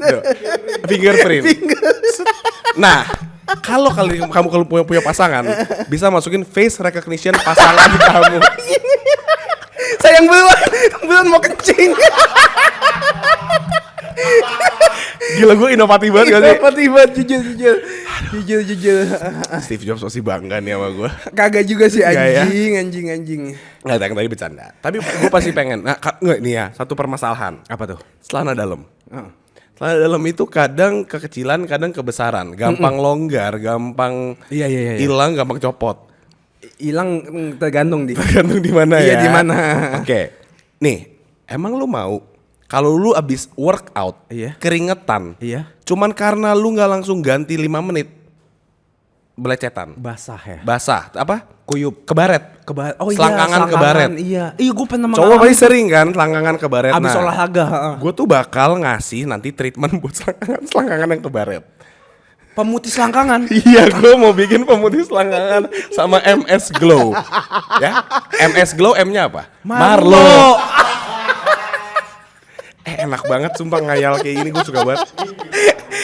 fingerprint. Nah, kalau kamu punya pasangan, bisa masukin face recognition pasangan kamu. Sayang belum mau kencing. Gila, gue inovatif banget gak sih? Inovatif banget, jujur. Steve Jobs masih bangga nih sama gue. Kagak juga sih Nggak ya? anjing. Nggak, tadi bercanda. Tapi gue pasti pengen. Nah, nggak nih ya, satu permasalahan. Apa tuh? Celana dalam. Celana dalam itu kadang kekecilan, kadang kebesaran. Gampang longgar, gampang Iya. hilang, gampang copot. Hilang tergantung Tergantung di mana ya. Iya, di mana. Oke. Nih, emang lu mau kalau lu abis workout, keringetan, cuman karena lu nggak langsung ganti 5 menit, belecetan, basah ya? basah, apa? Kuyup, kebaret, oh selangkangan iya, kebaret. Iya, gue pernah Cowok mengalami. pasti sering kan selangkangan kebaret. Abis olahraga. Gue tuh bakal ngasih nanti treatment buat selangkangan yang kebaret. Pemutih selangkangan. Iya, gue mau bikin pemutih selangkangan sama MS Glow. Ya, MS Glow M-nya apa? Marlo. Enak banget sumpah ngayal kayak gini, gue suka banget.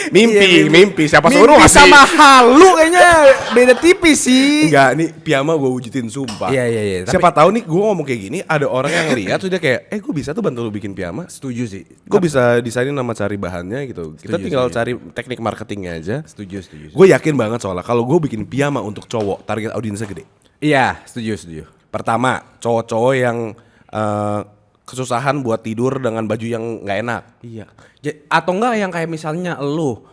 Mimpi. Siapa suruh Mimpi ngasih? sama halu kayaknya beda tipis sih. Enggak, nih piyama gue wujudin sumpah. Iya. Siapa tahu nih gue ngomong kayak gini, ada orang yang lihat terus dia kayak, gue bisa tuh bantu lu bikin piyama. Setuju sih. Gue bisa desainin sama cari bahannya gitu. Kita tinggal cari teknik marketingnya aja. Setuju. Gue yakin banget soalnya kalau gue bikin piyama untuk cowok, target audiensnya gede. Iya, setuju. Pertama, cowok-cowok yang kesusahan buat tidur dengan baju yang nggak enak. Iya. Atau enggak yang kayak misalnya lu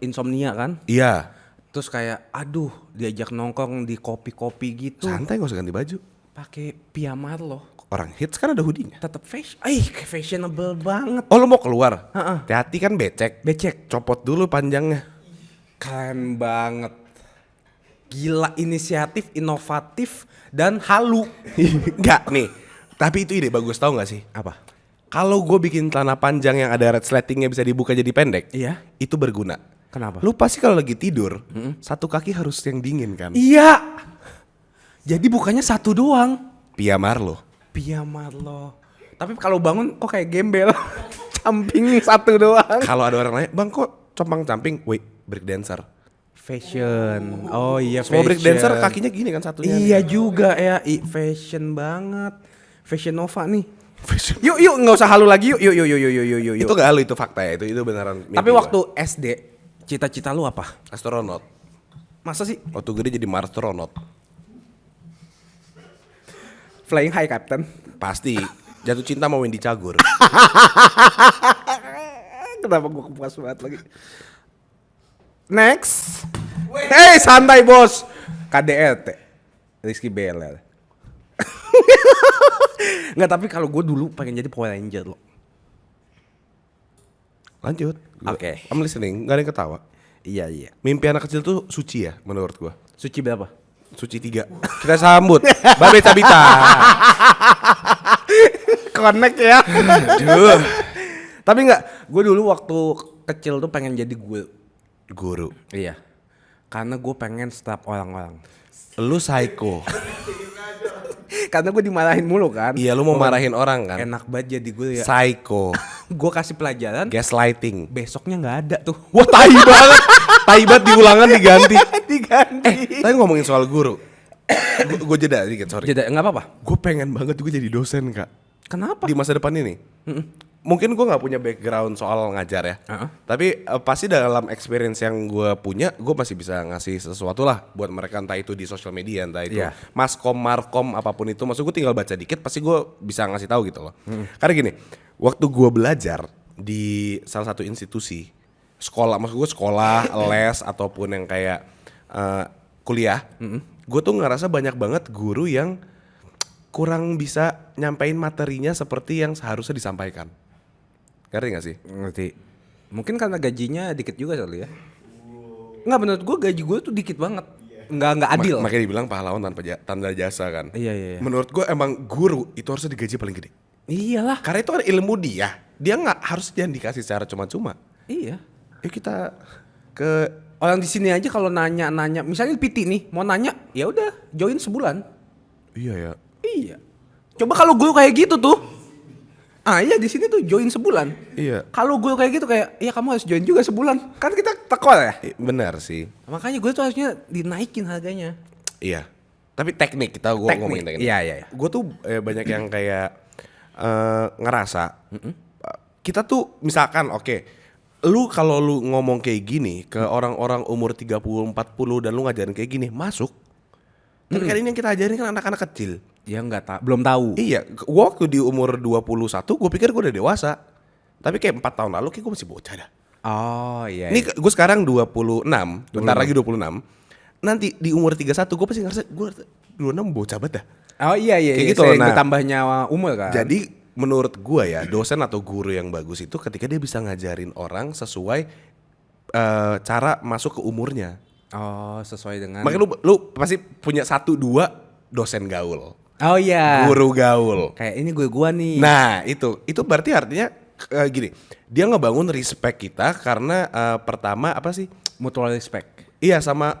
insomnia kan? Iya. Terus kayak aduh diajak nongkrong di kopi-kopi gitu. Santai, nggak usah ganti baju. Pakai piyama lo. Orang hits kan ada hoodie-nya. Tetap fashion. Fashionable banget. Oh, lu mau keluar? Hati-hati kan becek. Copot dulu panjangnya. Keren banget. Gila, inisiatif, inovatif dan halu. Enggak nih. Tapi itu ide bagus, tau gak sih? Apa? Kalau gue bikin celana panjang yang ada red slatingnya bisa dibuka jadi pendek, Iya. itu berguna. Kenapa? Lu pasti kalau lagi tidur, satu kaki harus yang dingin kan? Iya. Jadi bukannya satu doang. Piyama lo. Tapi kalau bangun kok kayak gembel. Camping satu doang. Kalau ada orang nanya, bang kok compang-camping? Wait, break dancer. Fashion. Oh iya, Semua break fashion. dancer kakinya gini kan satunya. Iya juga ya, fashion banget. Fashion Nova nih. Fashion. Yuk nggak usah halu lagi yuk. Itu gak lu, itu fakta ya, itu beneran. Tapi waktu SD, cita-cita lu apa? astronot. Masa sih? Waktu gede jadi marstronot. Flying High Captain. Pasti jatuh cinta sama Wendy Cagur. Kenapa gue kepuas banget lagi? Next. Hey, santai bos. KDRT. Rizky Beler. Nggak, tapi kalau gue dulu pengen jadi Power Ranger loh. Lanjut. Oke. I'm listening, gak ada yang ketawa. Iya. Mimpi anak kecil tuh suci ya menurut gua. Suci berapa? Suci 3. Kita sambut Babe Tabita. Connect ya. Aduh. Tapi nggak, gue dulu waktu kecil tuh pengen jadi guru. Guru. Iya. Karena gue pengen stop orang-orang. Lu psycho. Karena gue dimarahin mulu kan. Iya, lu mau marahin orang kan. Enak banget jadi gue ya. Psycho. Gue kasih pelajaran. Gaslighting. Besoknya nggak ada tuh. Wah, tai banget. Tai banget di ulangan diganti. Diganti. Tapi ngomongin soal guru. Gue jeda dikit, sorry. Jadi nggak apa-apa. Gue pengen banget gue jadi dosen, Kak. Kenapa? Di masa depan ini. Mungkin gue nggak punya background soal ngajar ya. Tapi pasti dalam experience yang gue punya, gue masih bisa ngasih sesuatu lah buat mereka, entah itu di sosial media, entah itu maskom, markom, apapun itu. Maksud gue tinggal baca dikit, pasti gue bisa ngasih tahu gitu loh. Karena gini, waktu gue belajar di salah satu institusi sekolah, maksud gue sekolah, les ataupun yang kayak kuliah, gue tuh ngerasa banyak banget guru yang kurang bisa nyampein materinya seperti yang seharusnya disampaikan. Ngerti gak sih? Ngerti. Mungkin karena gajinya dikit juga kali ya. Nggak, menurut gue gaji gue tuh dikit banget. Nggak adil. Makanya dibilang pahlawan tanpa tanda jasa kan. Iya. Menurut gue emang guru itu harusnya digaji paling gede. Iyalah. Karena itu kan ilmu dia. Dia nggak harus jangan dikasih secara cuma-cuma. Iya. Yuk kita ke Orang di sini aja kalau nanya, misalnya PT nih mau nanya, ya udah join sebulan. Iya ya. Iya. Coba kalau gue kayak gitu tuh. Iya di sini tuh join sebulan. Iya. Kalau gue kayak gitu kayak, ya kamu harus join juga sebulan. Kan kita tekor ya. Benar sih. Makanya gue tuh harusnya dinaikin harganya. Iya. Tapi teknik gue ngomongin teknik. Iya. Gue tuh banyak yang kayak ngerasa kita tuh misalkan lu kalau lu ngomong kayak gini ke orang-orang umur 30 40 dan lu ngajarin kayak gini masuk. Tapi kan ini yang kita ajarin kan anak-anak kecil. Ya belum tahu. Iya, gua waktu di umur 21 gue pikir gue udah dewasa. Tapi kayak 4 tahun lalu kayak gue masih bocah dah. Oh iya. Ini gue sekarang 26, bentar lagi 26. Nanti di umur 31 gue pasti ngerasa gue 26 bocah banget dah. Oh iya. Kayak gitu loh. Nah, bertambahnya umur kan. Jadi menurut gue ya, dosen atau guru yang bagus itu ketika dia bisa ngajarin orang sesuai cara masuk ke umurnya. Oh, sesuai dengan. Makanya lu pasti punya 1-2 dosen gaul. Oh iya. Guru gaul. Kayak ini gua nih. Nah, itu berarti artinya gini. Dia ngebangun respect kita karena pertama apa sih? Mutual respect. Iya, sama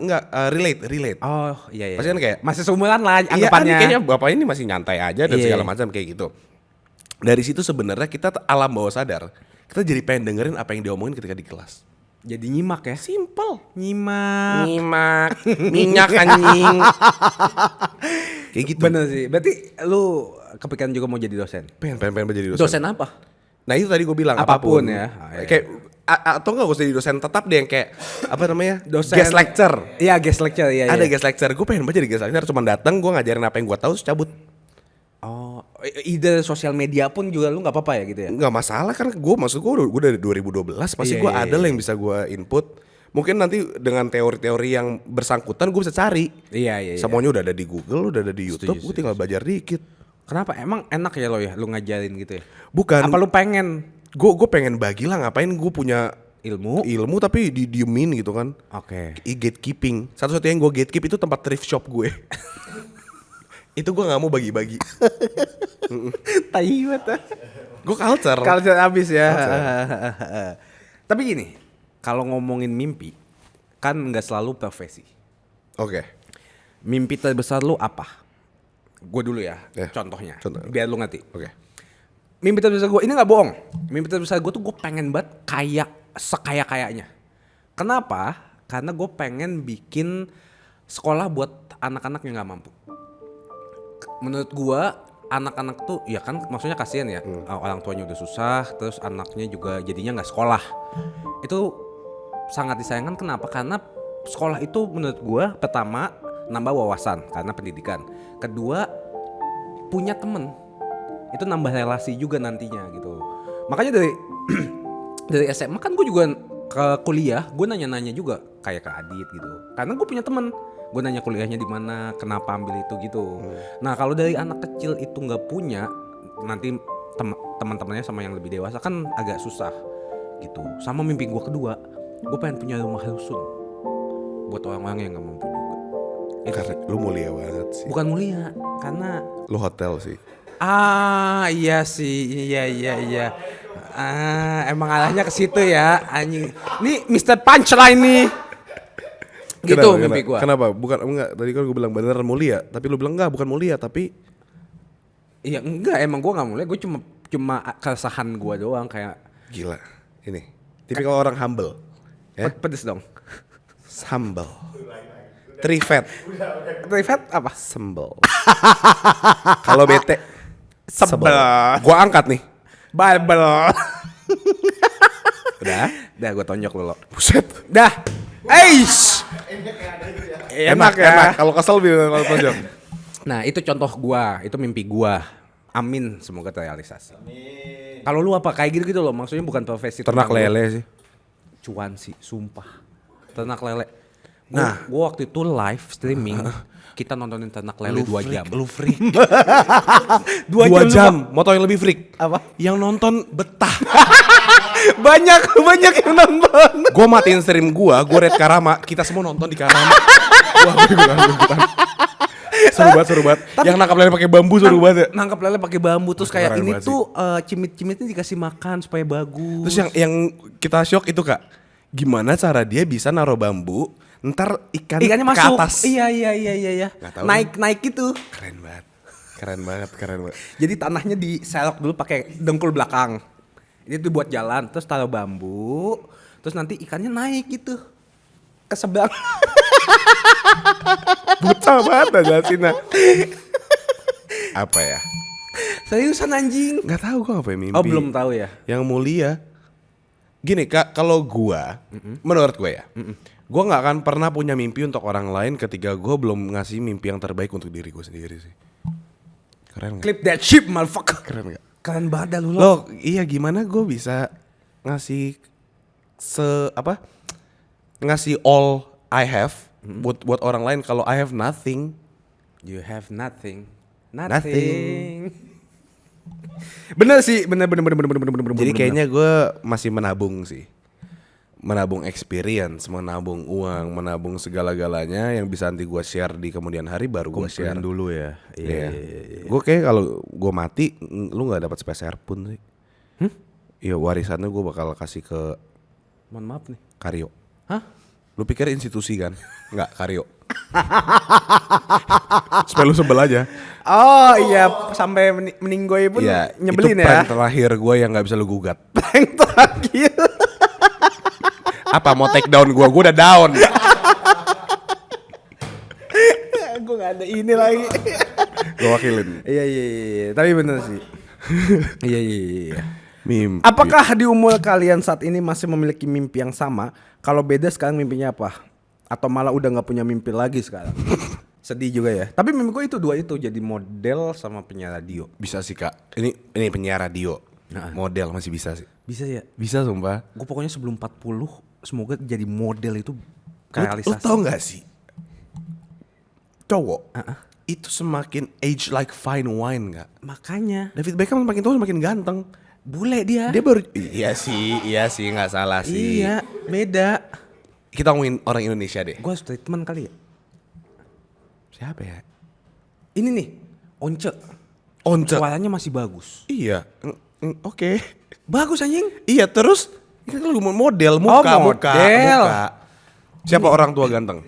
relate. Oh, iya. Pasti kan kayak masih seumuran lah iya, anggapannya. kayaknya bapak ini masih nyantai aja dan segala macam kayak gitu. Dari situ sebenarnya kita alam bawah sadar. Kita jadi pengen dengerin apa yang diomongin ketika di kelas. Jadi nyimak ya. Simple. Nyimak. Minyak anjing. Kayak gitu. Bener sih. Berarti lu kepikiran juga mau jadi dosen? Pengen jadi dosen. Dosen apa? Nah itu tadi gue bilang Apapun apapun ya. Kayak atau enggak usah jadi dosen tetap deh yang kayak apa namanya? Dosen. Guest lecture. Iya, guest lecture. Iya. Ada guest lecture. Gue pengen banget jadi guest lecture. Cuma datang gue ngajarin apa yang gue tahu terus cabut. Oh, ide sosial media pun juga lu nggak apa-apa ya gitu ya? Nggak masalah kan maksud gue dari 2012 pasti gue ada lah yang bisa gue input. Mungkin nanti dengan teori-teori yang bersangkutan gue bisa cari. Iya. Semuanya udah ada di Google, udah ada di YouTube, gue tinggal belajar dikit. Kenapa? Emang enak ya lo ya, lu ngajarin gitu ya? Bukan. Apa lu pengen? Gue pengen bagi lah, ngapain gue punya ilmu tapi didiemin gitu kan. Oke. Gatekeeping. Satu-satunya yang gue gatekeep itu tempat thrift shop gue. Itu gue gak mau bagi-bagi. Tai banget. Gue culture abis ya. Tapi gini, kalau ngomongin mimpi kan nggak selalu profesi. Oke. Mimpi terbesar lu apa? Gue dulu ya, contohnya. Biar lu ngerti. Oke. Mimpi terbesar gue, ini gak bohong. Mimpi terbesar gue tuh gue pengen banget sekaya-kayanya. Kenapa? Karena gue pengen bikin sekolah buat anak-anak yang gak mampu. Menurut gue anak-anak tuh ya kan maksudnya kasihan ya. Orang tuanya udah susah, terus anaknya juga jadinya gak sekolah. Itu sangat disayangkan. Kenapa? Karena sekolah itu menurut gue pertama nambah wawasan karena pendidikan. Kedua punya temen. Itu nambah relasi juga nantinya gitu. Makanya dari SMA kan gue juga ke kuliah, gue nanya-nanya juga kayak ke Adit gitu. Karena gue punya temen, gue nanya kuliahnya di mana, kenapa ambil itu gitu. Nah kalau dari anak kecil itu nggak punya, nanti teman-temannya sama yang lebih dewasa kan agak susah gitu. Sama mimpi gue kedua, gue pengen punya rumah rusun buat orang-orang yang nggak mampu juga. Karena lu mulia banget sih. Bukan mulia, karena lu hotel sih. Iya sih, iya. Emang arahnya ke situ ya, anjing. Nih Mr. Punchline nih. Gitu mimpi gua. Kenapa? Bukan enggak. Tadi kan gue bilang beneran mulia, tapi lu bilang enggak, bukan mulia, tapi Iya enggak, emang gua enggak mulai, gua cuma keresahan gua doang kayak gila. Ini tipikal orang humble. Ya? pedes dong. Humble. Trivet. Privat apa? Sembel. Kalau bete Sebel. Gua angkat nih. Balbel. Udah. Dah gua tonjok lu lo. Buset. Dah. Eish. Enak ya. Kalau kesel bilang kalau tonjok. Nah, itu contoh gua, itu mimpi gua. Amin, semoga terrealisasi. Amin. Kalau lu apa kayak gitu loh, maksudnya bukan profesi Ternak lele sih. cuan sih, sumpah. Ternak lele. Gua waktu itu live streaming, kita nontonin ternak lele 2 jam. Lu freak. 2 2 jam. Mau tau yang lebih freak? Apa? Yang nonton betah. banyak yang nonton. Gua matiin stream gua red Karama, kita semua nonton di Karama. Wah, gue ikutan. Seru banget. Yang nangkap lele pakai bambu seru banget ya. Nangkap lele pakai bambu terus kayak Keren ini banget tuh cimit-cimitnya dikasih makan supaya bagus. Terus yang kita shock itu Kak, gimana cara dia bisa naruh bambu, ntar ikannya ke masuk. atas. Iya. Nggak tahu. Naik gitu. Keren banget. Jadi tanahnya diselok dulu pakai dengkul belakang. Ini tuh buat jalan, terus taruh bambu, terus nanti ikannya naik gitu ke seberang. Buta banget aja Cina. Apa ya? Seriusan anjing? Nggak tahu gue apa mimpi. Oh belum tahu ya. Yang mulia. Gini Kak, kalau gua, menurut gue ya, gua nggak akan pernah punya mimpi untuk orang lain ketika gua belum ngasih mimpi yang terbaik untuk diri gue sendiri sih. Keren nggak? Clip that shit motherfucker. Keren nggak? Keren banget dah lu lo. Loh, iya gimana gue bisa ngasih ngasih all I have buat orang lain kalau I have nothing. You have nothing. Nothing. Bener sih, bener. Jadi kayaknya gue masih menabung sih. Menabung experience, menabung uang, menabung segala-galanya yang bisa nanti gue share di kemudian hari baru gue share dulu ya. Iya. Gue kayak kalau gue mati lu nggak dapat sepeser pun sih. Iya warisannya gue bakal kasih ke Mohon maaf nih. Karyo. Hah? Lu pikir institusi kan? Nggak, Karyo. Supaya lu sebel aja. Oh iya, sampai meninggoy pun Iya, nyebelin itu ya. prank terakhir gue yang nggak bisa lu gugat. Prank terakhir. Apa mau take down gue udah down. Gue gak ada ini lagi. Gue wakilin. Iya. Tapi bener sih. Iya. Mimpi. Apakah di umur kalian saat ini masih memiliki mimpi yang sama? Kalau beda sekarang mimpinya apa? Atau malah udah nggak punya mimpi lagi sekarang? Sedih juga ya. Tapi mimpi gue itu 2 itu, jadi model sama penyiar radio. Bisa sih Kak. Ini penyiar radio. Model masih bisa sih. Bisa ya? Bisa sumpah. Gue pokoknya sebelum 40 semoga jadi model itu Lu realisasi. tau gak sih? Cowok itu semakin age like fine wine gak? Makanya David Beckham semakin tua semakin ganteng. bule dia. Dia baru iya sih nggak salah sih. Iya, beda. Kita ngomongin orang Indonesia deh. Gue statement kali ya. Siapa ya? Ini nih, Once. Once. Suaranya masih bagus. Iya. Oke. Bagus anjing. Iya terus kan lu model muka. model. Siapa orang tua ganteng?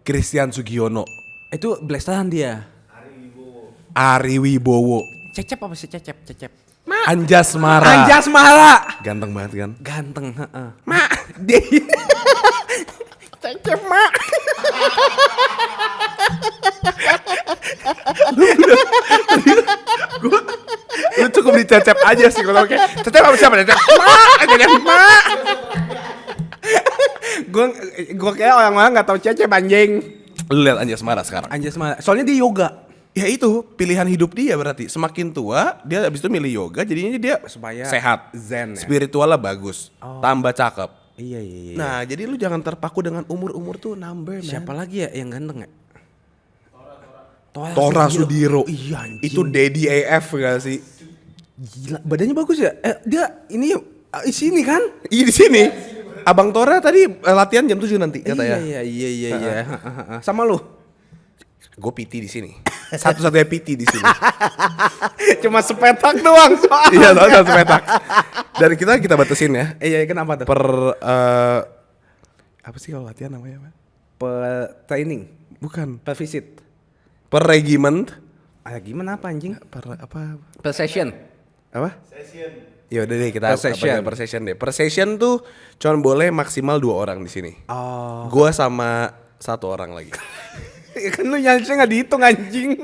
Christian Sugiono. Itu Blasteran dia. Ari Wibowo. Cecep apa sih Cecep? Anjas Mara. Anjas Mara. Ganteng banget kan? Ganteng, heeh. Mak. Dia. Cecep, Mak. Lu cukup dicecep aja sih kalau kayak cecep apa siapa cecep? Mak. Gue kayak orang-orang nggak tahu Cecep anjing. Lu lihat Anjas Mara sekarang. Anjas Mara. Soalnya dia yoga. Ya itu pilihan hidup dia berarti. Semakin tua dia abis itu milih yoga jadinya dia Supaya sehat, zen ya? spiritualnya bagus, tambah cakep. Iya. Nah jadi lu jangan terpaku dengan umur tuh number man. Siapa lagi ya yang ganteng ya? Tora Sudiro. Iya anjing. Itu Daddy AF gak sih? Gila, badannya bagus ya? Dia ini di sini kan? Iya di sini. Abang Tora tadi latihan jam 7 nanti katanya. Iya. Sama lu? Gue PT di sini. Satu-satunya PT di sini. Cuma sepetak doang soalnya. Iya, soalnya sepetak. Dan kita batasin ya. Iya, kenapa tuh? Per apa sih kalau latihan namanya, Pak? training, Bukan. per visit. Per regiment. Gimana apa anjing? Per Session. apa? Ya udah deh kita Per session. per session deh. Per session tuh cuma boleh maksimal 2 orang di sini. Oh. Gua sama 1 orang lagi. Ya kan lu harusnya nggak dihitung anjing.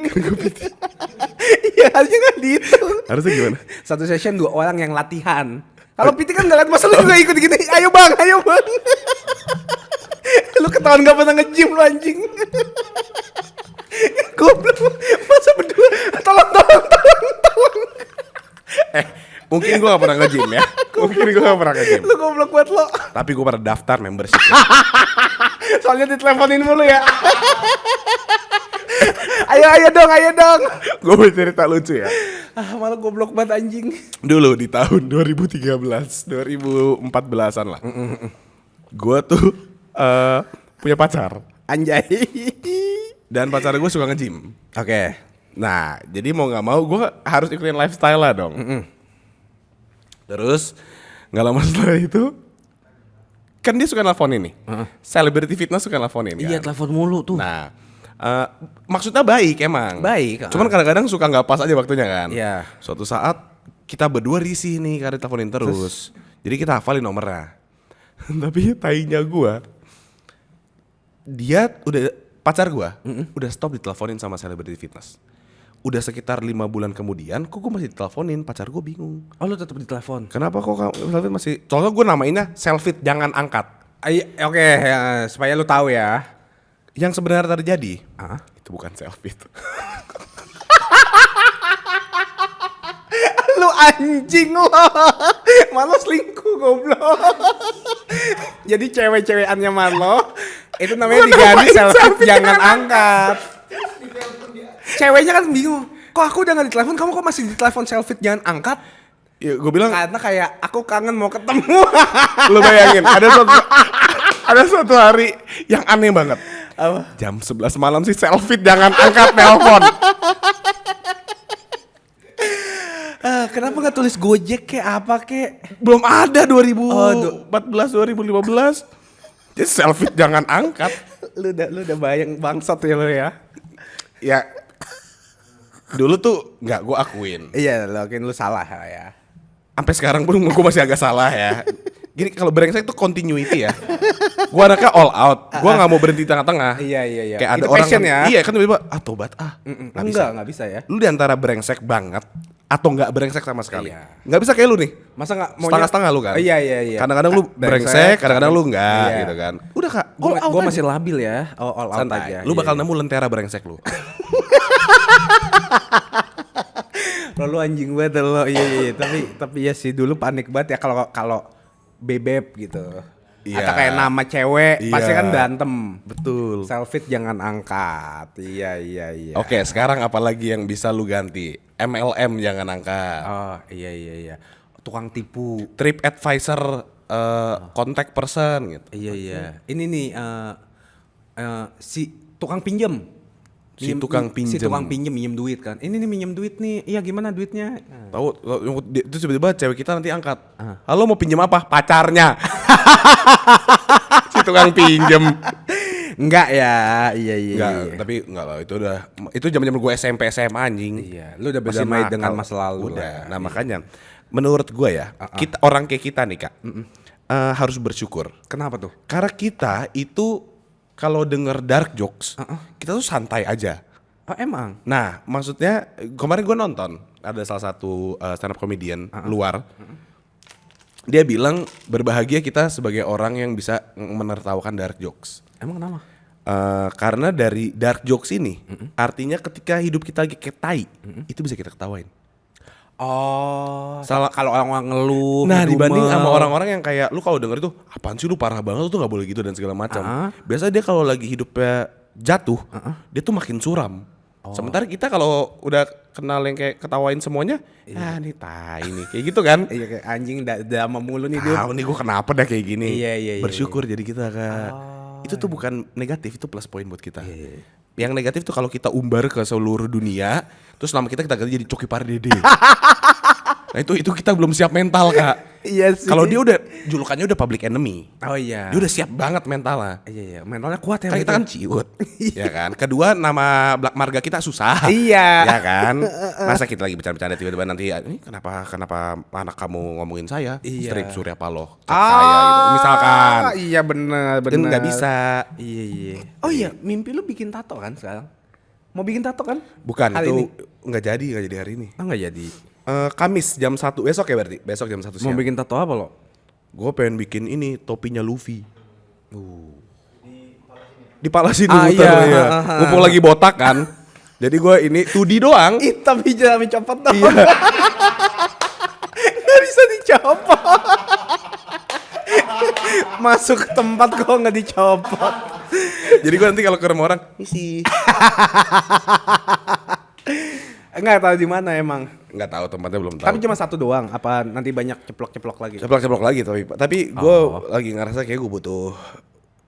Iya harusnya nggak dihitung. Harusnya gimana? Satu session 2 orang yang latihan. Kalau PT kan nggak liat masa lu juga ikut gini. Ayo bang. Lu ketahuan nggak pernah nge-gym lu anjing. Goblok. Masa berdua. Tolong. Mungkin gua gak pernah nge-gym ya. Mungkin gua gak pernah nge-gym. Lu goblok buat lo. Tapi gua pernah daftar membership. Soalnya diteleponin mulu ya. Ayo dong. Gua mau cerita lucu ya. Malah goblok banget anjing. Dulu di tahun 2013, 2014-an lah. Gua tuh punya pacar. Anjay. Dan pacar gue suka nge-gym. Oke. Nah, jadi mau gak mau gue harus ikutin lifestyle lah dong. Terus gak lama setelah itu, kan dia suka nelfonin nih. Celebrity fitness suka nelfonin kan. Iya, telepon mulu tuh. Nah, maksudnya baik emang. Baik. Cuman kadang-kadang suka gak pas aja waktunya kan. Iya. Suatu saat kita berdua risih nih karena teleponin terus. Jadi kita hafalin nomornya. Tapi tainya gue, dia udah pacar gue udah stop diteleponin sama celebrity fitness. Udah sekitar 5 bulan kemudian, kok gue masih diteleponin, pacar gue bingung. Oh lu tetap ditelepon? Kenapa kok kamu masih? Soalnya gue namainnya selfie jangan angkat. Oke, ya, supaya lu tahu ya. Yang sebenarnya terjadi, itu bukan selfie. Lu anjing lo. Malo selingkuh goblok. Jadi cewek-cewekannya Malo itu namanya diganti selfie jangan angkat. Ceweknya kan bingung. Kok aku udah gak ditelepon, kamu kok masih ditelepon selfie jangan angkat? Ya gue bilang Karena kayak aku kangen mau ketemu. lu bayangin ada suatu hari yang aneh banget. Apa? Jam 11 malam sih selfie jangan angkat telepon. Kenapa gak tulis Gojek kek apa kek? Belum ada 2014 2015. Jadi selfie jangan angkat. Lu udah bayang bangsat ya lo ya. Ya dulu tuh nggak gue akuin. Iya, lu salah ya. Sampai sekarang pun gue masih agak salah ya. Gini kalau brengsek tuh continuity ya. Gue anaknya all out. Gue nggak mau berhenti di tengah-tengah. Iya. Kayak ada Itu orang passion kan, ya. iya kan tiba-tiba tobat Nggak bisa ya. Lu di antara brengsek banget atau nggak brengsek sama sekali. Iya. Nggak bisa kayak lu nih. Masa nggak mau Setengah-setengah lu kan. Iya. Kadang-kadang lu brengsek, kadang-kadang lu nggak Iya. gitu kan. Udah Kak, all out Gue aja. masih labil ya. All out Santai. aja. Lu bakal Iya. nemu lentera brengsek lu. Lu anjing banget lo. Iya. Tapi ya sih dulu panik banget ya kalau bebek gitu. Iya. Atau kayak nama cewek pasti Iya. kan berantem. Betul. Selfie jangan angkat. Iya. Oke, sekarang apalagi yang bisa lu ganti? MLM jangan angkat. Oh, iya. Tukang tipu. Trip advisor contact person gitu. Iya. Ini nih si tukang pinjem. Si tukang pinjem. Si tukang pinjem minjem duit kan. Ini nih minjem duit nih. Iya gimana duitnya? Tahu itu tiba-tiba cewek kita nanti angkat. Halo mau pinjem apa? Pacarnya. Si tukang pinjem. Enggak ya. Iya. Enggak, tapi enggak lah itu zaman-zaman gue SMP SMA anjing. Iya, lu udah Masih berdamai nakal. dengan masa lalu Udah. lah. Nah, makanya menurut gue ya, kita orang kayak kita nih, Kak. Harus bersyukur. Kenapa tuh? Karena kita itu kalau denger dark jokes, kita tuh santai aja. Oh, emang? Nah, maksudnya kemarin gue nonton ada salah satu stand up comedian luar. Dia bilang berbahagia kita sebagai orang yang bisa menertawakan dark jokes. Emang kenapa? Karena dari dark jokes ini, artinya ketika hidup kita lagi kayak tai, itu bisa kita ketawain. Oh, Salah kalau orang ngeluh. Nah ngedumel. dibanding sama orang-orang yang kayak lu kalau denger itu apaan sih lu parah banget lu tuh nggak boleh gitu dan segala macam. Biasanya dia kalau lagi hidupnya jatuh, dia tuh makin suram. Sementara kita kalau udah kenal yang kayak ketawain semuanya, nih tai nih kayak gitu kan. Iya kayak anjing drama mulu nih dia. Tahu nih gue kenapa dah kayak gini. Iya. Bersyukur jadi kita Kak. Itu tuh bukan negatif, itu plus poin buat kita. Yang negatif tuh kalau kita umbar ke seluruh dunia, terus nama kita ganti jadi Coki Pardede. Nah itu kita belum siap mental Kak. Iya sih. Kalau dia udah julukannya udah public enemy. Oh iya. Dia udah siap banget mentalnya. Iya, mentalnya kuat ya. Kan kita kan ciut. Ya kan. Kedua nama Black marga kita susah. Iya. Ya kan. Masa kita lagi bercanda-bercanda tiba-tiba nanti ini kenapa anak kamu ngomongin saya? Iya. Strip Surya Paloh. Saya gitu. Misalkan. Iya benar. Kan nggak bisa. Iya. Oh iya, mimpi lu bikin tato kan sekarang? Mau bikin tato kan? Bukan Hari itu ini? nggak jadi hari ini. Oh nggak jadi. Kamis jam 1 besok ya berarti. Besok jam 1 Mau siang. bikin tato apa lo? Gue pengen bikin ini topinya Luffy. Di pala sini Ah, muter iya. ya. Mumpung lagi botak kan. Jadi gue ini 2D doang. Tapi jangan dicopot dong. Iya. Nggak bisa dicopot. Masuk ke tempat kok nggak dicopot. Jadi gue nanti kalau ke rumah orang, misi. Nggak tahu di mana emang. Nggak tahu tempatnya belum tahu. Tapi cuma satu doang. Apa nanti banyak ceplok-ceplok lagi? Ceplok-ceplok lagi tapi gue lagi ngerasa kayak gue butuh.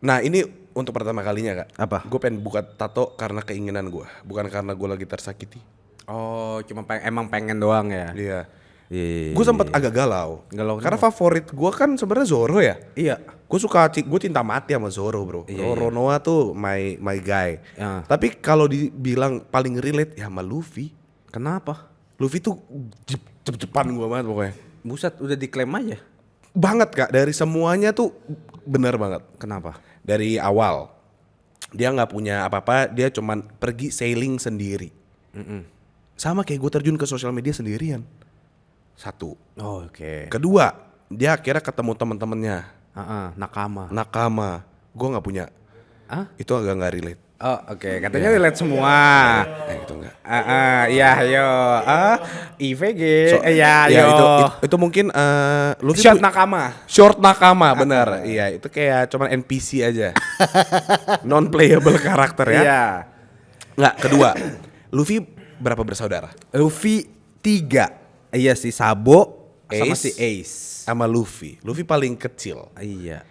Nah ini untuk pertama kalinya kak. Apa? Gue pengen buka tato karena keinginan gue, bukan karena gue lagi tersakiti. Oh, cuma emang pengen doang ya? Iya. Iya. Gue sempet agak galau. Karena favorit gue kan sebenarnya Zoro ya. Iya. Gue cinta mati sama Zoro bro. Iya, Roronoa tuh my guy. Ya. Tapi kalau dibilang paling relate ya sama Luffy. Kenapa? Luffy tuh jep-jepan gue banget pokoknya. Buset, udah diklaim aja. Banget kak, dari semuanya tuh bener banget. Kenapa? Dari awal dia nggak punya apa-apa, dia cuman pergi sailing sendiri. Sama kayak gue terjun ke sosial media sendirian. Satu. Oh, oke. Kedua, dia akhirnya ketemu teman-temannya. Nakama. Gue nggak punya. Ah? Itu agak nggak relate. Oh, oke. Katanya relate semua. Itu enggak. Iya, yo. IVG. Ya yo. itu mungkin Luffy Short Nakama. Short Nakama bener. Iya, itu kayak cuman NPC aja. Non playable karakter ya. Iya. Nggak, kedua. Luffy berapa bersaudara? Luffy 3. Iya si Sabo sama Ace. si Ace. Sama Luffy. Luffy paling kecil. Iya.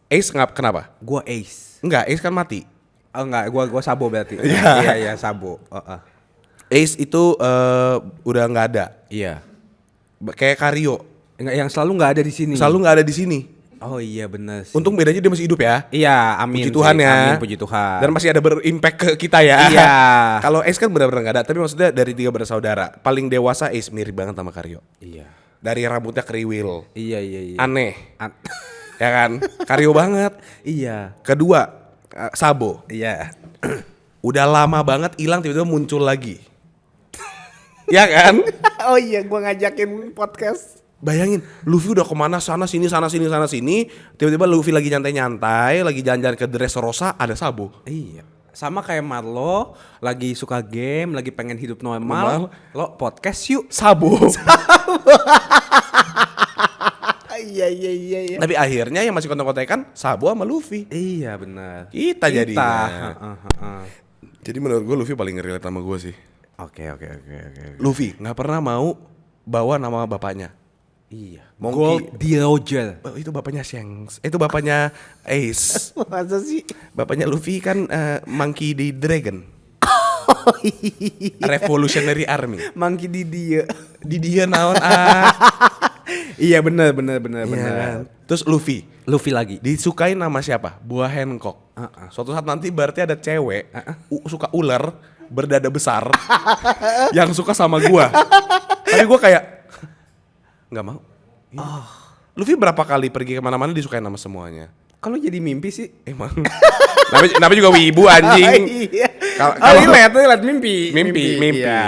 Ace kenapa? Gua Ace. Enggak, Ace kan mati. Oh enggak, gua Sabo berarti. Iya. Iya, Sabo. Ace itu udah nggak ada. Iya. Kayak Karyo. Enggak, yang selalu nggak ada di sini. Selalu nggak ada di sini. Oh iya benar sih. Untung bedanya dia masih hidup ya. Iya, amin. Puji Tuhan sih. ya. Amin, puji Tuhan. Dan masih ada berimpact ke kita ya. Iya. Kalau Ace kan benar-benar nggak ada. Tapi maksudnya dari 3 bersaudara, paling dewasa Ace mirip banget sama Karyo. Iya. Dari rambutnya kriwil. Iya. Aneh. Ya kan? Karyo banget. Iya. Kedua, Sabo. Iya. Udah lama banget hilang tiba-tiba muncul lagi. Ya kan? Oh iya, gua ngajakin podcast. Bayangin, Luffy udah kemana sana sini, tiba-tiba Luffy lagi nyantai-nyantai, lagi jalan-jalan ke Dressrosa, ada Sabo. Iya. Sama kayak Marlo, lagi suka game, lagi pengen hidup normal. Lo podcast yuk. Sabo. Iya. Tapi akhirnya yang masih kontak-kontakan Sabo sama Luffy. Iya benar. Kita jadinya. Heeh. Jadi menurut gue Luffy paling relate sama gue sih. Oke. Luffy nggak pernah mau bawa nama bapaknya. Iya. Monkey. Gold D. Roger. Oh, itu bapaknya Shanks. Itu bapaknya Ace. Masa sih? Bapaknya Luffy kan Monkey D. Dragon. Oh iya. Revolutionary Army. Monkey di dia. Di dia naon Iya benar. kan? Terus Luffy lagi. disukain nama siapa? Buah Hancock. Suatu saat nanti berarti ada cewek suka ular berdada besar yang suka sama gua. Tapi gua kayak nggak mau. Luffy berapa kali pergi kemana-mana disukain sama semuanya. Kalau jadi mimpi sih. Emang. Namanya juga wibu anjing. Iya. Kalau lihat mimpi. Mimpi. Iya.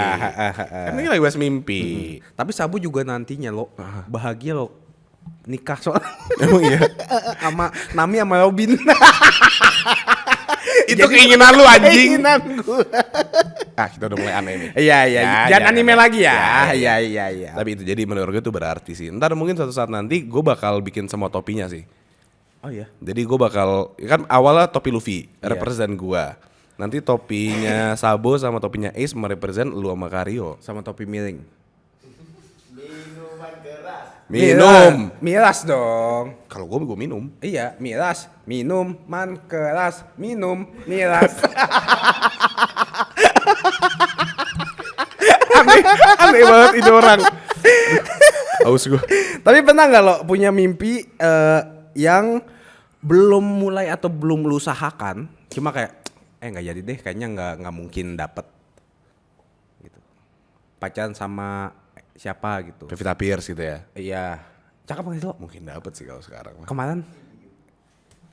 Kan ini lagi bahas mimpi. Tapi Sabu juga nantinya lo bahagia lo nikah soalnya. Emang iya. Sama Nami sama Robin. Itu keinginan lu anjing. Keinginan gua. Kita udah mulai aneh nih. Iya. Jangan anime lagi ya. Iya. Iya. Tapi itu jadi menurut gue itu berarti sih. Ntar mungkin suatu saat nanti gue bakal bikin semua topinya sih. Oh iya. Jadi gue bakal, kan awalnya topi Luffy, represent gue. Nanti topinya Sabo sama topinya Ace merepresent lu sama Karyo. Sama topi miring. Minum. Miras dong. Kalau gue minum. Iya, miras, minuman keras, minum miras. Aneh banget ini orang. Haus gue. Tapi pernah nggak lo punya mimpi yang belum mulai atau belum lu usahakan, cuma kayak nggak jadi deh, kayaknya nggak mungkin dapet gitu. Pacaran sama siapa gitu. Pevita Pierce gitu ya. Iya. Cakep nggak sih lo? Mungkin dapet sih kalau sekarang mah. Kemarin?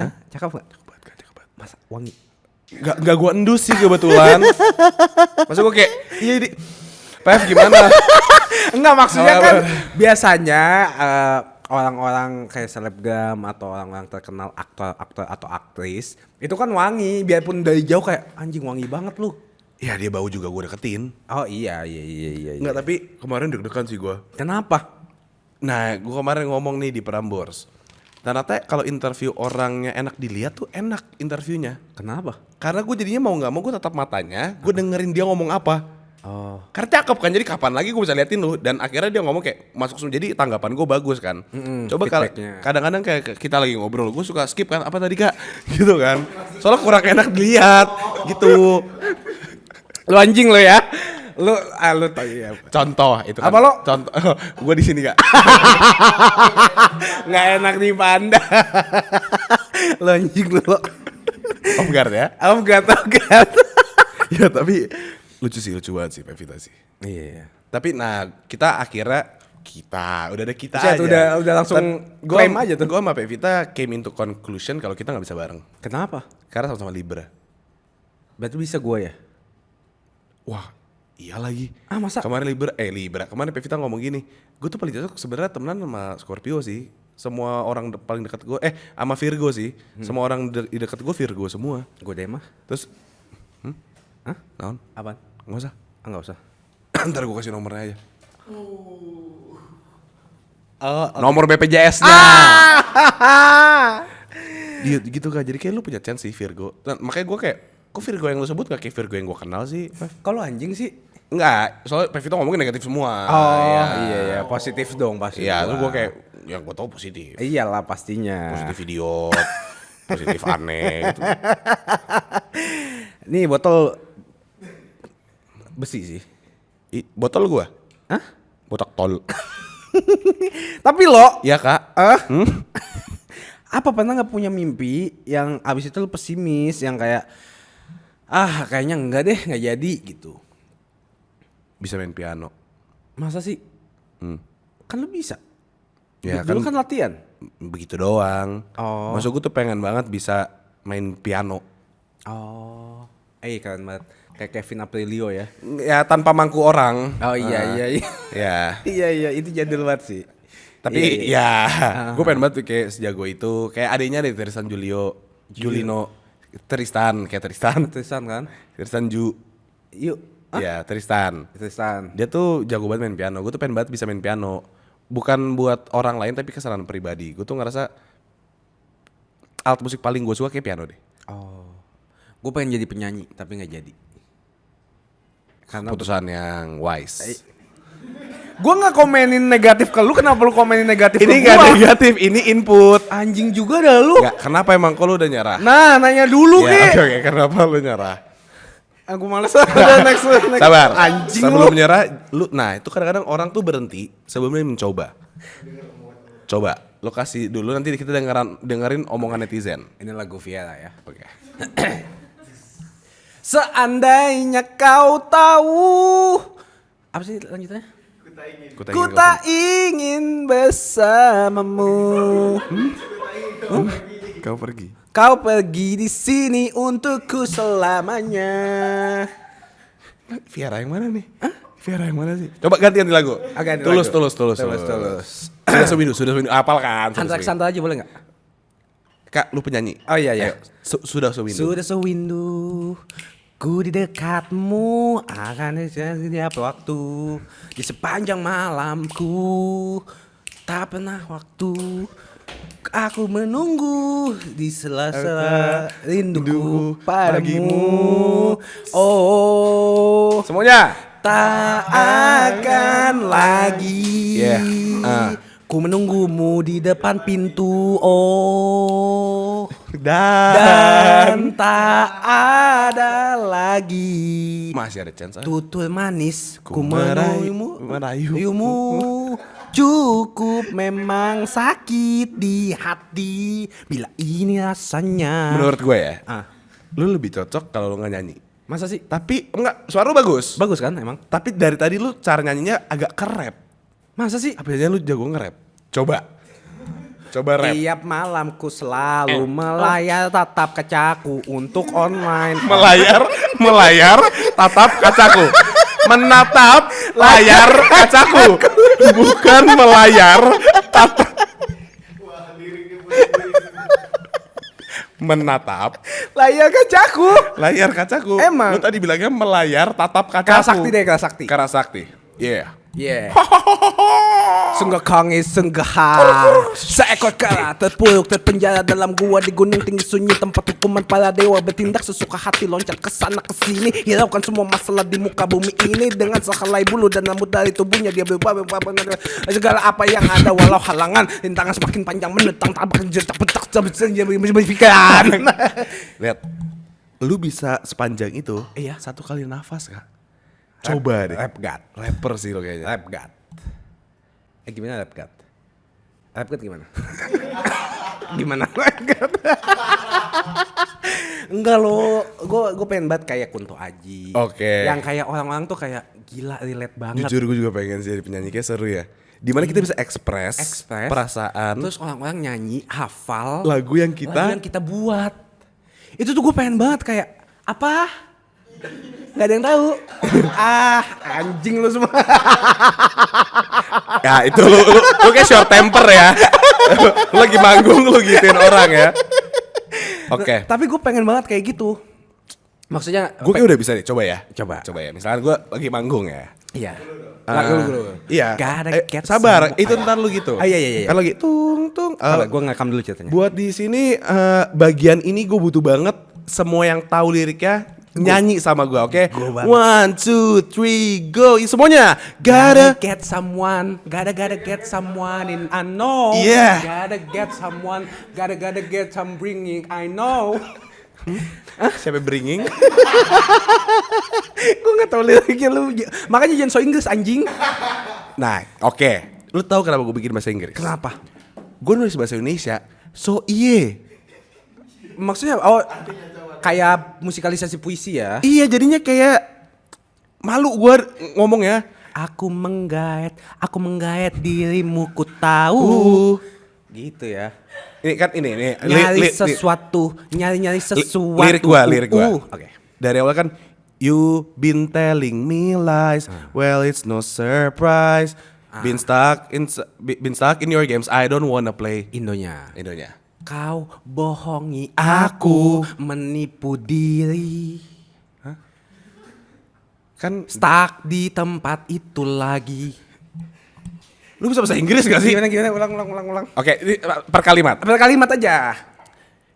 Hah? Cakep nggak? Cakep banget. Masa wangi? Gak gue endus sih kebetulan. Maksud gue kayak iya di Pev gimana? Enggak, maksudnya kan biasanya orang-orang kayak selebgram atau orang-orang terkenal aktor atau aktris itu kan wangi, biarpun dari jauh kayak anjing wangi banget lu. Ya dia bau juga gue deketin. Oh iya. Enggak, tapi kemarin deg-degan sih gue. Kenapa? Nah gue kemarin ngomong nih di Prambors. Ternyata kalau interview orangnya enak dilihat tuh enak interviewnya. Kenapa? Karena gue jadinya mau gak mau gue tatap matanya, gue dengerin dia ngomong apa. Oh. Karena cakep kan, jadi kapan lagi gue bisa liatin lu. Dan akhirnya dia ngomong kayak masuk semua, jadi tanggapan gue bagus kan. Coba kadang-kadang kayak kita lagi ngobrol, gue suka skip kan, apa tadi kak? Gitu kan. Soalnya kurang enak dilihat gitu. Lu anjing lo ya. Lu tau ya. Contoh itu kan. Apa lo? Contoh, gue di sini kak. Nggak enak dipandang. Lu anjing lu. Off guard ya? Off guard. Ya tapi lucu banget sih Pevita sih. Iya. Tapi nah kita akhirnya udah ada kita Buset, aja. udah langsung klaim aja tuh. Gue sama Pevita came into conclusion kalau kita nggak bisa bareng. Kenapa? Karena sama-sama Libra. Berarti bisa gue ya? Wah, iya lagi. Ah masa? Kemarin Libra. Kemarin Pevita ngomong gini, gue tuh paling cocok sebenarnya temenan sama Scorpio sih. Semua orang paling dekat gue, sama Virgo sih. Semua orang di dekat gue Virgo semua. Gue deh mah. Terus, Hah? naon? Apaan? Nggak usah. Nggak usah. Ntar gue kasih nomornya aja. Oh, Nomor BPJS-nya. Dia gitu kak, jadi kayak lu punya chance sih Virgo. Nah, makanya gue kayak, kok Virgo yang lu sebut gak kayak Virgo yang gue kenal sih? Kalau anjing sih? Enggak, soalnya Pevita ngomongin negatif semua. Oh iya, positif dong pasti. Iya, terus gue kayak, yang gue tau positif. Iyalah pastinya. Positif idiot, positif aneh gitu. Nih botol besi sih. Botol gue? Hah? Botak tol. Tapi lo, Iya kak. apa pernah nggak punya mimpi yang abis itu lo pesimis, yang kayak kayaknya enggak deh, nggak jadi gitu. Bisa main piano. Masa sih? Kan lo bisa. Ya Dulu kan latihan. Begitu doang. Oh. Maksud gue tuh pengen banget bisa main piano. Oh. Keren banget. Kayak Kevin Aprilio ya. Ya tanpa mangku orang. Oh iya. Ya. Iya itu jadul banget sih. Tapi gue pengen banget tuh kayak sejago itu. Kayak adiknya deh Tristan Julino. Tristan kan? Tristan Ju. Yuk. Ya Tristan. Dia tuh jago banget main piano. Gue tuh pengen banget bisa main piano. Bukan buat orang lain tapi kesenangan pribadi. Gue tuh ngerasa alat musik paling gue suka kayak piano deh. Oh. Gue pengen jadi penyanyi tapi nggak jadi. Karena Keputusan yang wise. gue nggak komenin negatif ke lu, kenapa lu komenin negatif Ini ke gak gua? negatif, ini input. Anjing juga dah lu. Gak, kenapa emang kok lu udah nyerah? Nah, nanya dulu Ya, ke. oke, kenapa lu nyerah? Aku males. Udah next. Sabar. Anjing Sebelum lu. nyerah, nah itu kadang-kadang orang tuh berhenti sebelum dia mencoba. Coba, lo kasih dulu nanti kita dengerin omongan netizen. Ini lagu Viera ya. Oke. Seandainya kau tahu. Apa sih lanjutannya? Ku tak ingin bersamamu. Kau pergi. Kau pergi di sini untukku selamanya. Viera yang mana nih? Viera yang mana sih? Coba ganti lagu. Ganti Tulus. lagu. Sudah Sewindu, apal kan? Santai aja boleh nggak? Kak, lu penyanyi. Oh iya. Ayo, Sudah Sewindu. Sudah sewindu, ku di dekatmu akan setiap waktu di sepanjang malamku, tak pernah waktu aku menunggu di sela-sela rinduku padamu. Oh, Semuanya. tak akan lagi. Ku menunggumu di depan pintu. Oh. Dan tak ada lagi Masih ada chance. tutur manis ku Merayumu. merayumu cukup, memang sakit di hati bila ini rasanya. Menurut gue ya, lu lebih cocok kalau lu nggak nyanyi. Masa sih? Tapi enggak, suara lu bagus. Bagus kan emang? Tapi dari tadi lu cara nyanyinya agak ke-rap. Masa sih? Apa aja lu jago nge-rap? Coba rap. Tiap malamku selalu melayar tatap kacaku untuk online. Melayar tatap kacaku. Menatap layar kacaku. Bukan melayar tatap. Menatap Layar kacaku. layar kacaku. Emang. Lu tadi bilangnya melayar tatap kacaku. Karasakti deh, Karasakti. Karasakti. Yeah. Yeah. Sungguh kangis, senggaha. Seekor kera terpuruk terpenjara dalam gua di gunung tinggi sunyi, tempat hukuman para dewa bertindak sesuka hati, loncat ke sana ke sini, hiraukan semua masalah di muka bumi ini dengan sehelai bulu dan rambut dari tubuhnya. Dia berubah segala apa yang ada, walau halangan rintangan semakin panjang menentang tabak jetak bentak berpikiran. Lihat, lu bisa sepanjang itu. Iya. Satu kali nafas kak. Coba deh. Rap God. Rapper sih lo kayaknya. Rap God. Gimana Rap God? Rap God gimana? Gimana Rap God? Enggak lo, gue pengen banget kayak Kunto Aji. Oke. Yang kayak orang-orang tuh kayak gila, relate banget. Jujur gue juga pengen jadi penyanyi, kayak seru ya. Dimana kita bisa ekspres perasaan. Terus orang-orang nyanyi, hafal lagu yang kita buat. Itu tuh gue pengen banget kayak apa? Gak ada yang tahu. Anjing lu semua. Ya itu lu kayak short temper ya. Lu lagi manggung lu gituin orang ya. Oke. Tapi gue pengen banget kayak gitu. Maksudnya gue kayak udah bisa deh, coba ya. Coba ya. Misalnya gue lagi manggung ya. Iya. Iya. Sabar, itu ntar lu gitu. Iya. Kan lagi tung. Gue ngekam dulu ceritanya. Buat di sini bagian ini gue butuh banget semua yang tahu liriknya nyanyi sama gue, oke? 1, 2, 3, go! Semuanya. Gotta get someone in I know. Yeah. Gotta get some bringing I know. Siapa bringing? Gue nggak tahu liriknya lu. Makanya jangan so Inggris anjing. Nah, oke. Lu tahu kenapa gue bikin bahasa Inggris? Kenapa? Gue nulis bahasa Indonesia. So iye. Maksudnya kayak musikalisasi puisi ya? Iya, jadinya kayak malu gue ngomong ya. Aku menggait dirimu, ku tahu. Gitu ya. Ini kan ini nyari sesuatu. Lirik gua. Oke. Dari awal kan you been telling me lies. Well, it's no surprise. Been stuck in your games. I don't wanna play. Indonya. Kau bohongi Aku. menipu diri. Kan Stuck di tempat itu lagi. lu bisa bahasa Inggris gak sih? Gimana? Ulang. Oke, ini per kalimat. Per kalimat aja.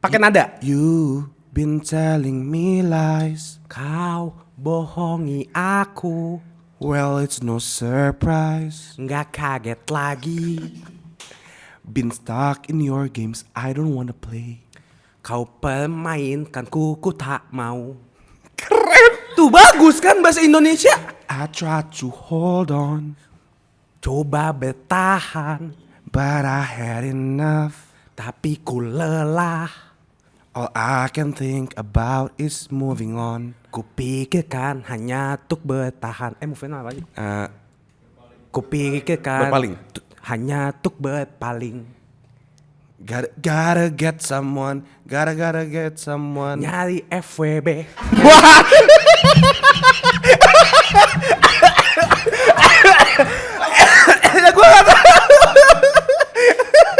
Pakai nada. You been telling me lies. Kau bohongi aku. Well, it's no surprise. Nggak kaget lagi. Been stuck in your games. I don't wanna play. Kau permainkan ku tak mau. Keren. Tuh bagus kan bahasa Indonesia. I tried to hold on, Coba bertahan, but I had enough. tapi ku lelah. All I can think about is moving on. Ku pikirkan hanya untuk bertahan. Move-nya apa lagi? Ku pikirkan Berpaling. hanya untuk berpaling. Gotta get someone. Gotta get someone. Nyari FWB.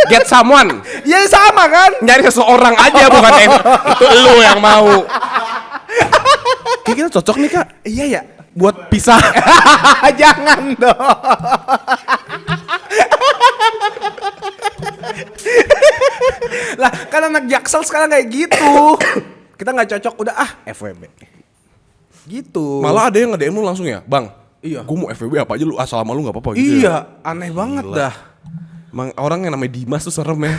Get someone. Ya sama kan? Nyari seseorang aja bukan itu lu yang mau. Kayak kita cocok nih kak. Iya ya. Buat pisah. Jangan dong. Lah kan anak Jaksel sekarang kayak gitu. Kita nggak cocok, udah FWB. Gitu. Malah ada yang nge-DM lu langsung ya, Bang. Iya. Gue mau FWB apa aja lu asal sama lu nggak apa-apa gitu. Iya, aneh banget dah. Emang orang yang namanya Dimas tuh serem ya.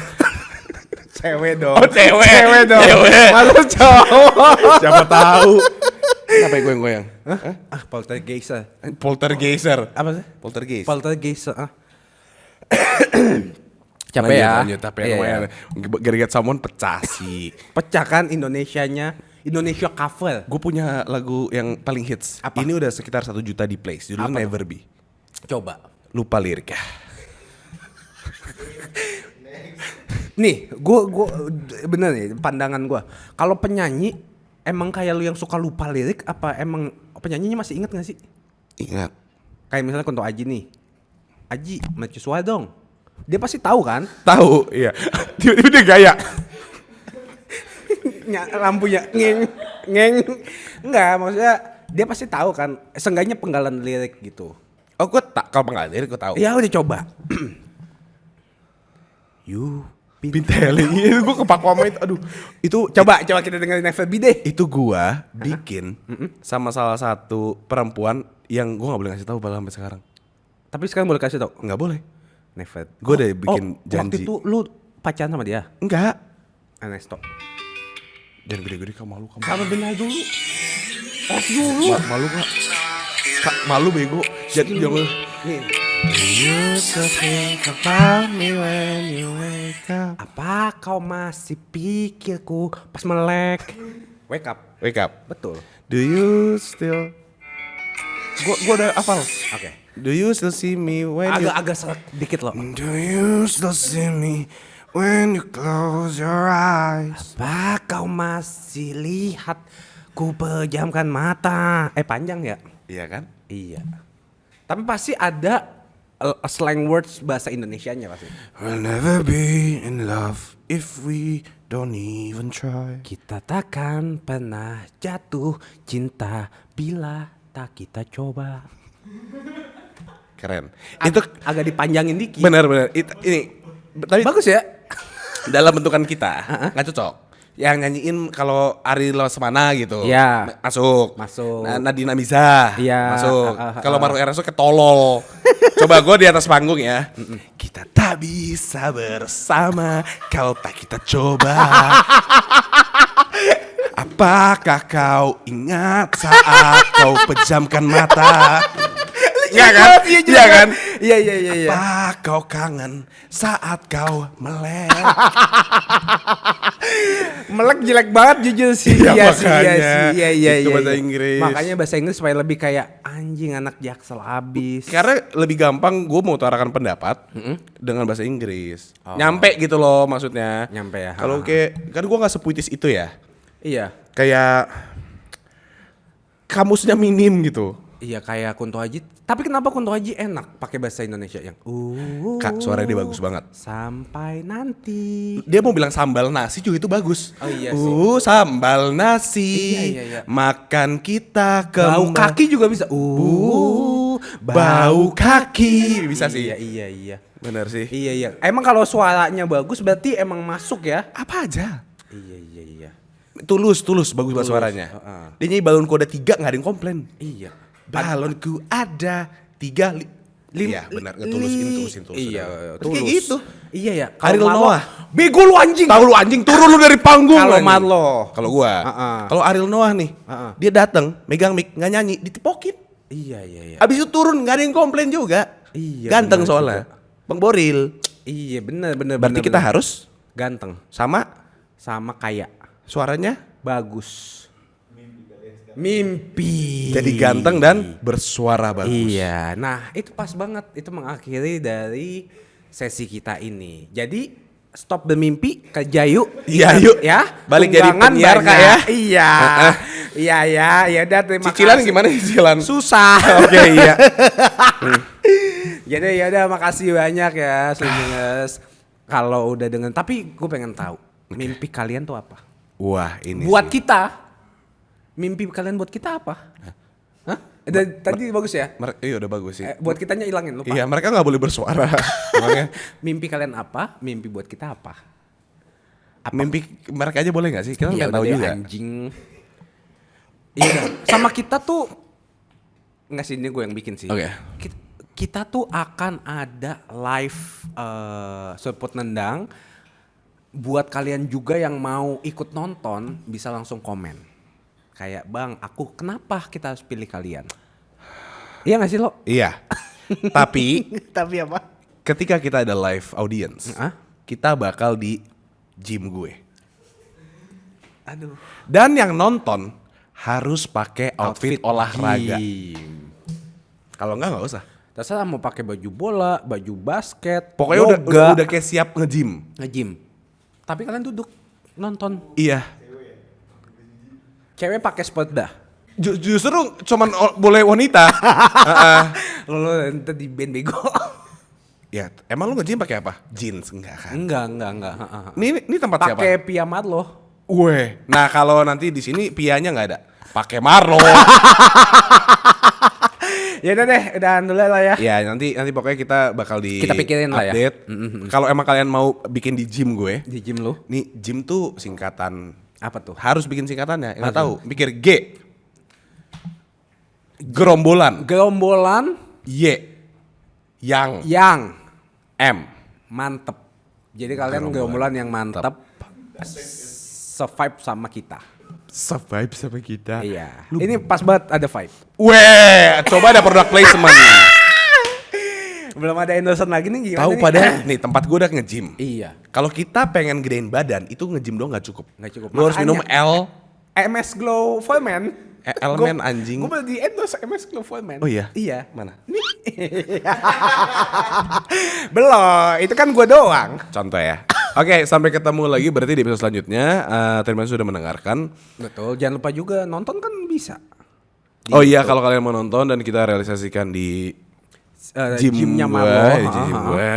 Cewek dong. Oh, cewek. Cewek dong. Cewek. Malu cowok. Siapa tahu. Kenapa yang goyang-goyang? Poltergeist. Poltergeiser. Apa sih? Poltergeist. Poltergeist. Capek ya. Lanjut, tapi lumayan. Gotta get someone pecah sih. Pecah kan Indonesianya. Indonesia cover. Gue punya lagu yang paling hits. Apa? Ini udah sekitar 1 juta di plays. Judulnya Apa Never Be. Coba. Lupa liriknya. Nih, gua bener nih pandangan gua. Kalau penyanyi emang kayak lu yang suka lupa lirik apa emang penyanyinya masih inget gak sih? Ingat. Kayak misalnya Kunto Aji nih. Aji, mercusuar dong. Dia pasti tahu kan? Tahu, iya. Tiba-tiba dia gaya. Lampunya ngeng. Enggak, maksudnya dia pasti tahu kan. Seenggaknya penggalan lirik gitu. Oh, gue tak kalau nggak lirik gue tahu. Ya udah coba. You Been telling you, gue kepaku sama itu. Aduh, itu coba kita dengerin Never Be deh. itu gua bikin sama salah satu perempuan yang gua nggak boleh ngasih tahu bahkan sampai sekarang. Tapi sekarang boleh kasih tau? Nggak boleh. Never. Gua udah bikin Waktu janji. itu lu pacaran sama dia? Enggak. Ernesto. Jangan gede-gede kamu malu kamu. Sama benar dulu. Dulu. Malu Kak. Kak, malu bego. Jadi jangan. Nih. Apa kau masih pikirku pas melek? Wake up. Wake up. Betul. Do you still? Gua udah hafal. Oke. Do you still see me when you? Agak serak dikit loh. Do you still see me when you close your eyes? Apa kau masih lihat ku pejamkan mata? Panjang ya? Iya kan? Iya. Tapi pasti ada slang words bahasa Indonesianya pasti. We'll never be in love if we don't even try. Kita takkan pernah jatuh cinta bila tak kita coba. Keren. Itu agak dipanjangin dikit. benar-benar. Ini tapi Bagus ya? dalam bentukan kita nggak cocok. Yang nyanyiin kalau Ari Lesmana gitu. Iya. Masuk. Masuk. Nadina Miza. Iya. Masuk. Kalau Maru Eraso ketolol. Coba gue di atas panggung ya. Kita tak bisa bersama kalau tak kita coba. Apakah kau ingat saat kau pejamkan mata? Iya kan? Iya kan? Iya. Apa kau kangen saat kau melek? Melek jelek banget jujur sih. Iya, sih. makanya. Iya. Itu bahasa Inggris. Makanya bahasa Inggris supaya lebih kayak anjing anak Jaksel abis. Karena lebih gampang gue mau utarakan pendapat dengan bahasa Inggris. Nyampe gitu loh maksudnya. Nyampe ya. Kalau kayak kan gue nggak sepuitis itu ya. Iya. Kayak kamusnya minim gitu. Iya kayak Kunto Aji. Tapi kenapa Kunto Aji enak pakai bahasa Indonesia yang Kak, suaranya dia bagus banget. Sampai nanti. Dia mau bilang sambal nasi juga itu bagus. Oh iya sih. Sambal nasi. Iya. Makan kita Bau kaki juga bisa. Bau kaki bisa sih. Iya. Bener sih. Iya. Emang kalau suaranya bagus berarti emang masuk ya? Apa aja? Iya. Tulus bagus banget suaranya. Dia nyanyi balonku ada 3 nggak ada yang komplain. Iya. Balonku ada 3. Iya benar, tulusin. Iya, Kayak gitu. Iya ya. Ariel Noah. Bego lu anjing. Tahu lu anjing, turun lu dari panggung. Kalau anjing. Marlo. Kalau gua. Kalau Ariel Noah nih, dia datang, megang mic, nggak nyanyi, ditepokin. Iya. Abis itu turun, nggak ada yang komplain juga. Iya. Ganteng bener soalnya. Bang Boril. Iya bener. Berarti kita harus ganteng sama kaya. suaranya Bagus. Mimpi. jadi ganteng dan bersuara bagus. Iya. Nah itu pas banget. Itu mengakhiri dari sesi kita ini. Jadi stop bermimpi kerja yuk. Iya yuk. Ya. Balik jadi Tunggangan penyiar banyak. Kak ya. Iya. Iya. Ya udah terima Cicilan kasih. gimana cicilan? Susah. Oke iya. Jadi ya udah makasih banyak ya Slingers. Kalau udah dengan tapi gue pengen tahu mimpi kalian tuh apa? Wah ini Buat sih. kita. Mimpi kalian buat kita apa? Hah? Tadi bagus ya? Iya udah bagus sih. Buat kitanya ilangin lupa. Iya mereka nggak boleh bersuara. Makanya Mimpi kalian apa? Mimpi buat kita apa? mimpi mereka aja boleh nggak sih? Kita Iya, nggak tahu udah deh, juga. anjing. Iya. Sama kita tuh nggak sih ini gue yang bikin sih. Oke. Kita tuh akan ada live Serput Nendang. Buat kalian juga yang mau ikut nonton bisa langsung komen. Kayak bang, aku kenapa kita harus pilih kalian? Iya nggak sih lo? Iya. Tapi Tapi apa? ketika kita ada live audience, kita bakal di gym gue. Aduh. Dan yang nonton harus pakai outfit olahraga. Kalau nggak usah. Terserah mau pakai baju bola, baju basket, Pokoknya udah kayak siap nge-gym. Nge-gym. Tapi kalian duduk nonton. Iya. Cewek pakai sepeda. Justru cuman boleh wanita. Lo nanti di band bego. Ya, emang lu nge-gym pakai apa? Jeans enggak kan? Enggak. Ini tempat siapa? Pakai Pia Marlo. Weh. Nah, kalau nanti di sini pianya nggak ada. Pakai Marlo. Ya udah deh, udahan dulu lah ya. Ya, nanti pokoknya kita bakal Kita pikirin lah ya. update. Kalau emang kalian mau bikin di gym gue, Di gym lu. nih gym tuh singkatan. Apa tuh? Harus bikin singkatannya. Enggak tahu. Mikir G. Gerombolan. Gerombolan Y. Yang. M. Mantep. Jadi kalian gerombolan yang mantep. Survive sama kita. Survive sama kita. Iya. Ini pas banget ada vibe. Weh, coba ada product placement. Belum ada endorsement lagi nih gimana Tahu nih? pada nih tempat gue udah nge-gym. Iya. Kalau kita pengen gedein badan, itu nge-gym doang nggak cukup. Nggak cukup. Lu harus minum Makanya- MS Glow Foreman. Elemen anjing. Gue baru di endorse MS Glow Foreman. Oh iya? Iya. Mana? Belum, itu kan gue doang. Contoh ya. Oke, sampai ketemu lagi berarti di episode selanjutnya. Terima kasih sudah mendengarkan. Betul, jangan lupa juga nonton kan bisa. Oh iya, kalau kalian mau nonton dan kita realisasikan di Gymnya gue, Marlo. di gym gue.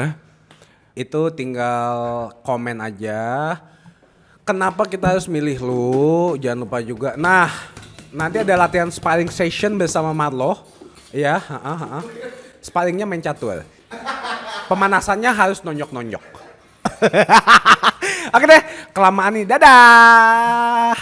Itu tinggal komen aja. Kenapa kita harus milih lu? Jangan lupa juga. Nah, nanti ada latihan sparring session bersama Marlo. Ya, sparringnya main catur. Pemanasannya harus nonyok-nonyok. Oke deh, kelamaan nih. Dadah.